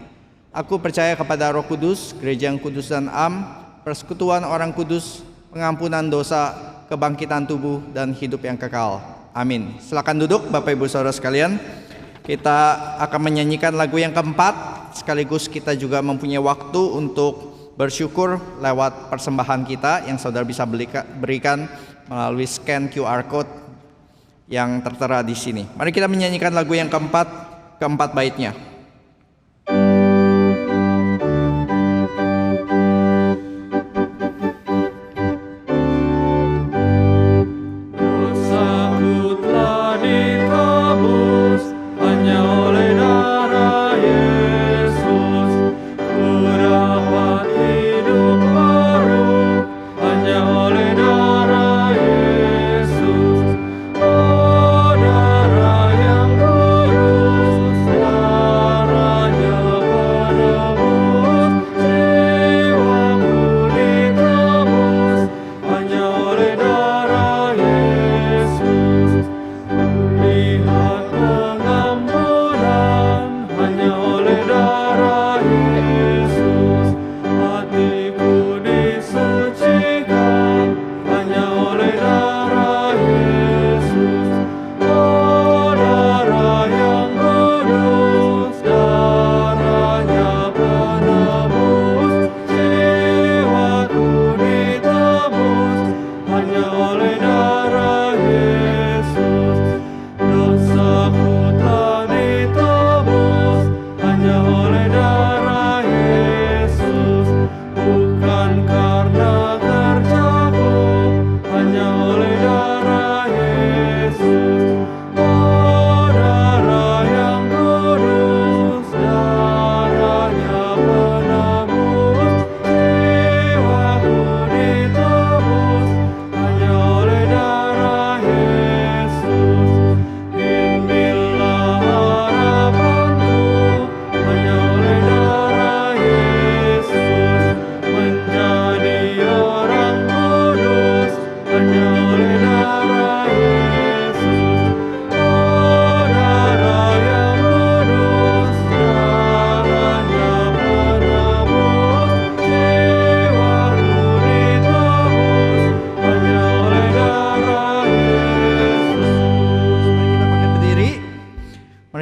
Aku percaya kepada Roh Kudus, gereja yang kudus dan am, persekutuan orang kudus, pengampunan dosa, kebangkitan tubuh, dan hidup yang kekal. Amin. Silakan duduk Bapak Ibu Saudara sekalian. Kita akan menyanyikan lagu yang keempat, sekaligus kita juga mempunyai waktu untuk bersyukur lewat persembahan kita yang saudara bisa berikan melalui scan QR code yang tertera di sini. Mari kita menyanyikan lagu yang keempat baitnya.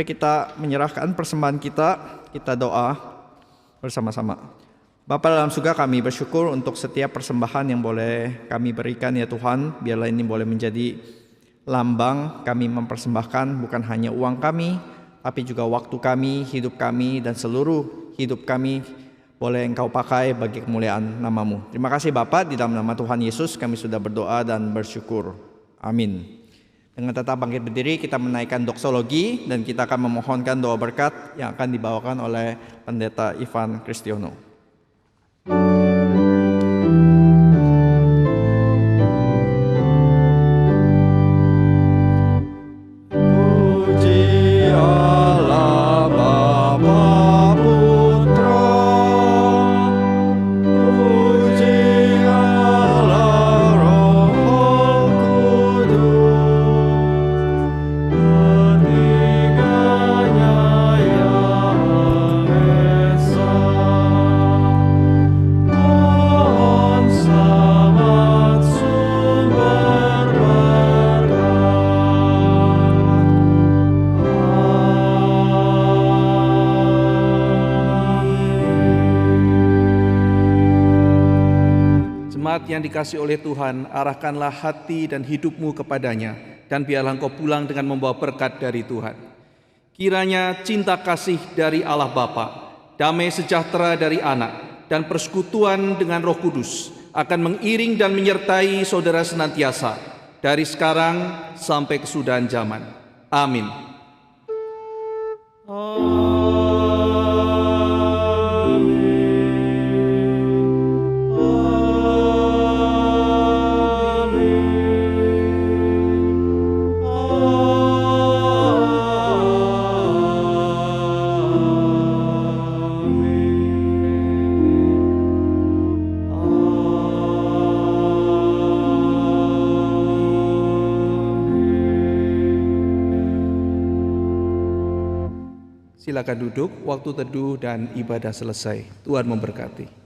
Kita menyerahkan persembahan kita doa bersama-sama. Bapa dalam surga, kami bersyukur untuk setiap persembahan yang boleh kami berikan ya Tuhan. Biarlah ini boleh menjadi lambang kami mempersembahkan bukan hanya uang kami, tapi juga waktu kami, hidup kami, dan seluruh hidup kami boleh Engkau pakai bagi kemuliaan nama-Mu. Terima kasih Bapa, di dalam nama Tuhan Yesus kami sudah berdoa dan bersyukur. Amin. Dengan tetap bangkit berdiri, kita menaikkan doksologi dan kita akan memohonkan doa berkat yang akan dibawakan oleh Pendeta Ivan Kristiono. Esa Jemaat yang dikasihi oleh Tuhan, arahkanlah hati dan hidupmu kepadanya, dan biarlah engkau pulang dengan membawa berkat dari Tuhan. Kiranya cinta kasih dari Allah Bapa, damai sejahtera dari Anak, dan persekutuan dengan Roh Kudus akan mengiring dan menyertai saudara senantiasa, dari sekarang sampai kesudahan zaman. Amin. Silakan duduk, waktu teduh dan ibadah selesai. Tuhan memberkati.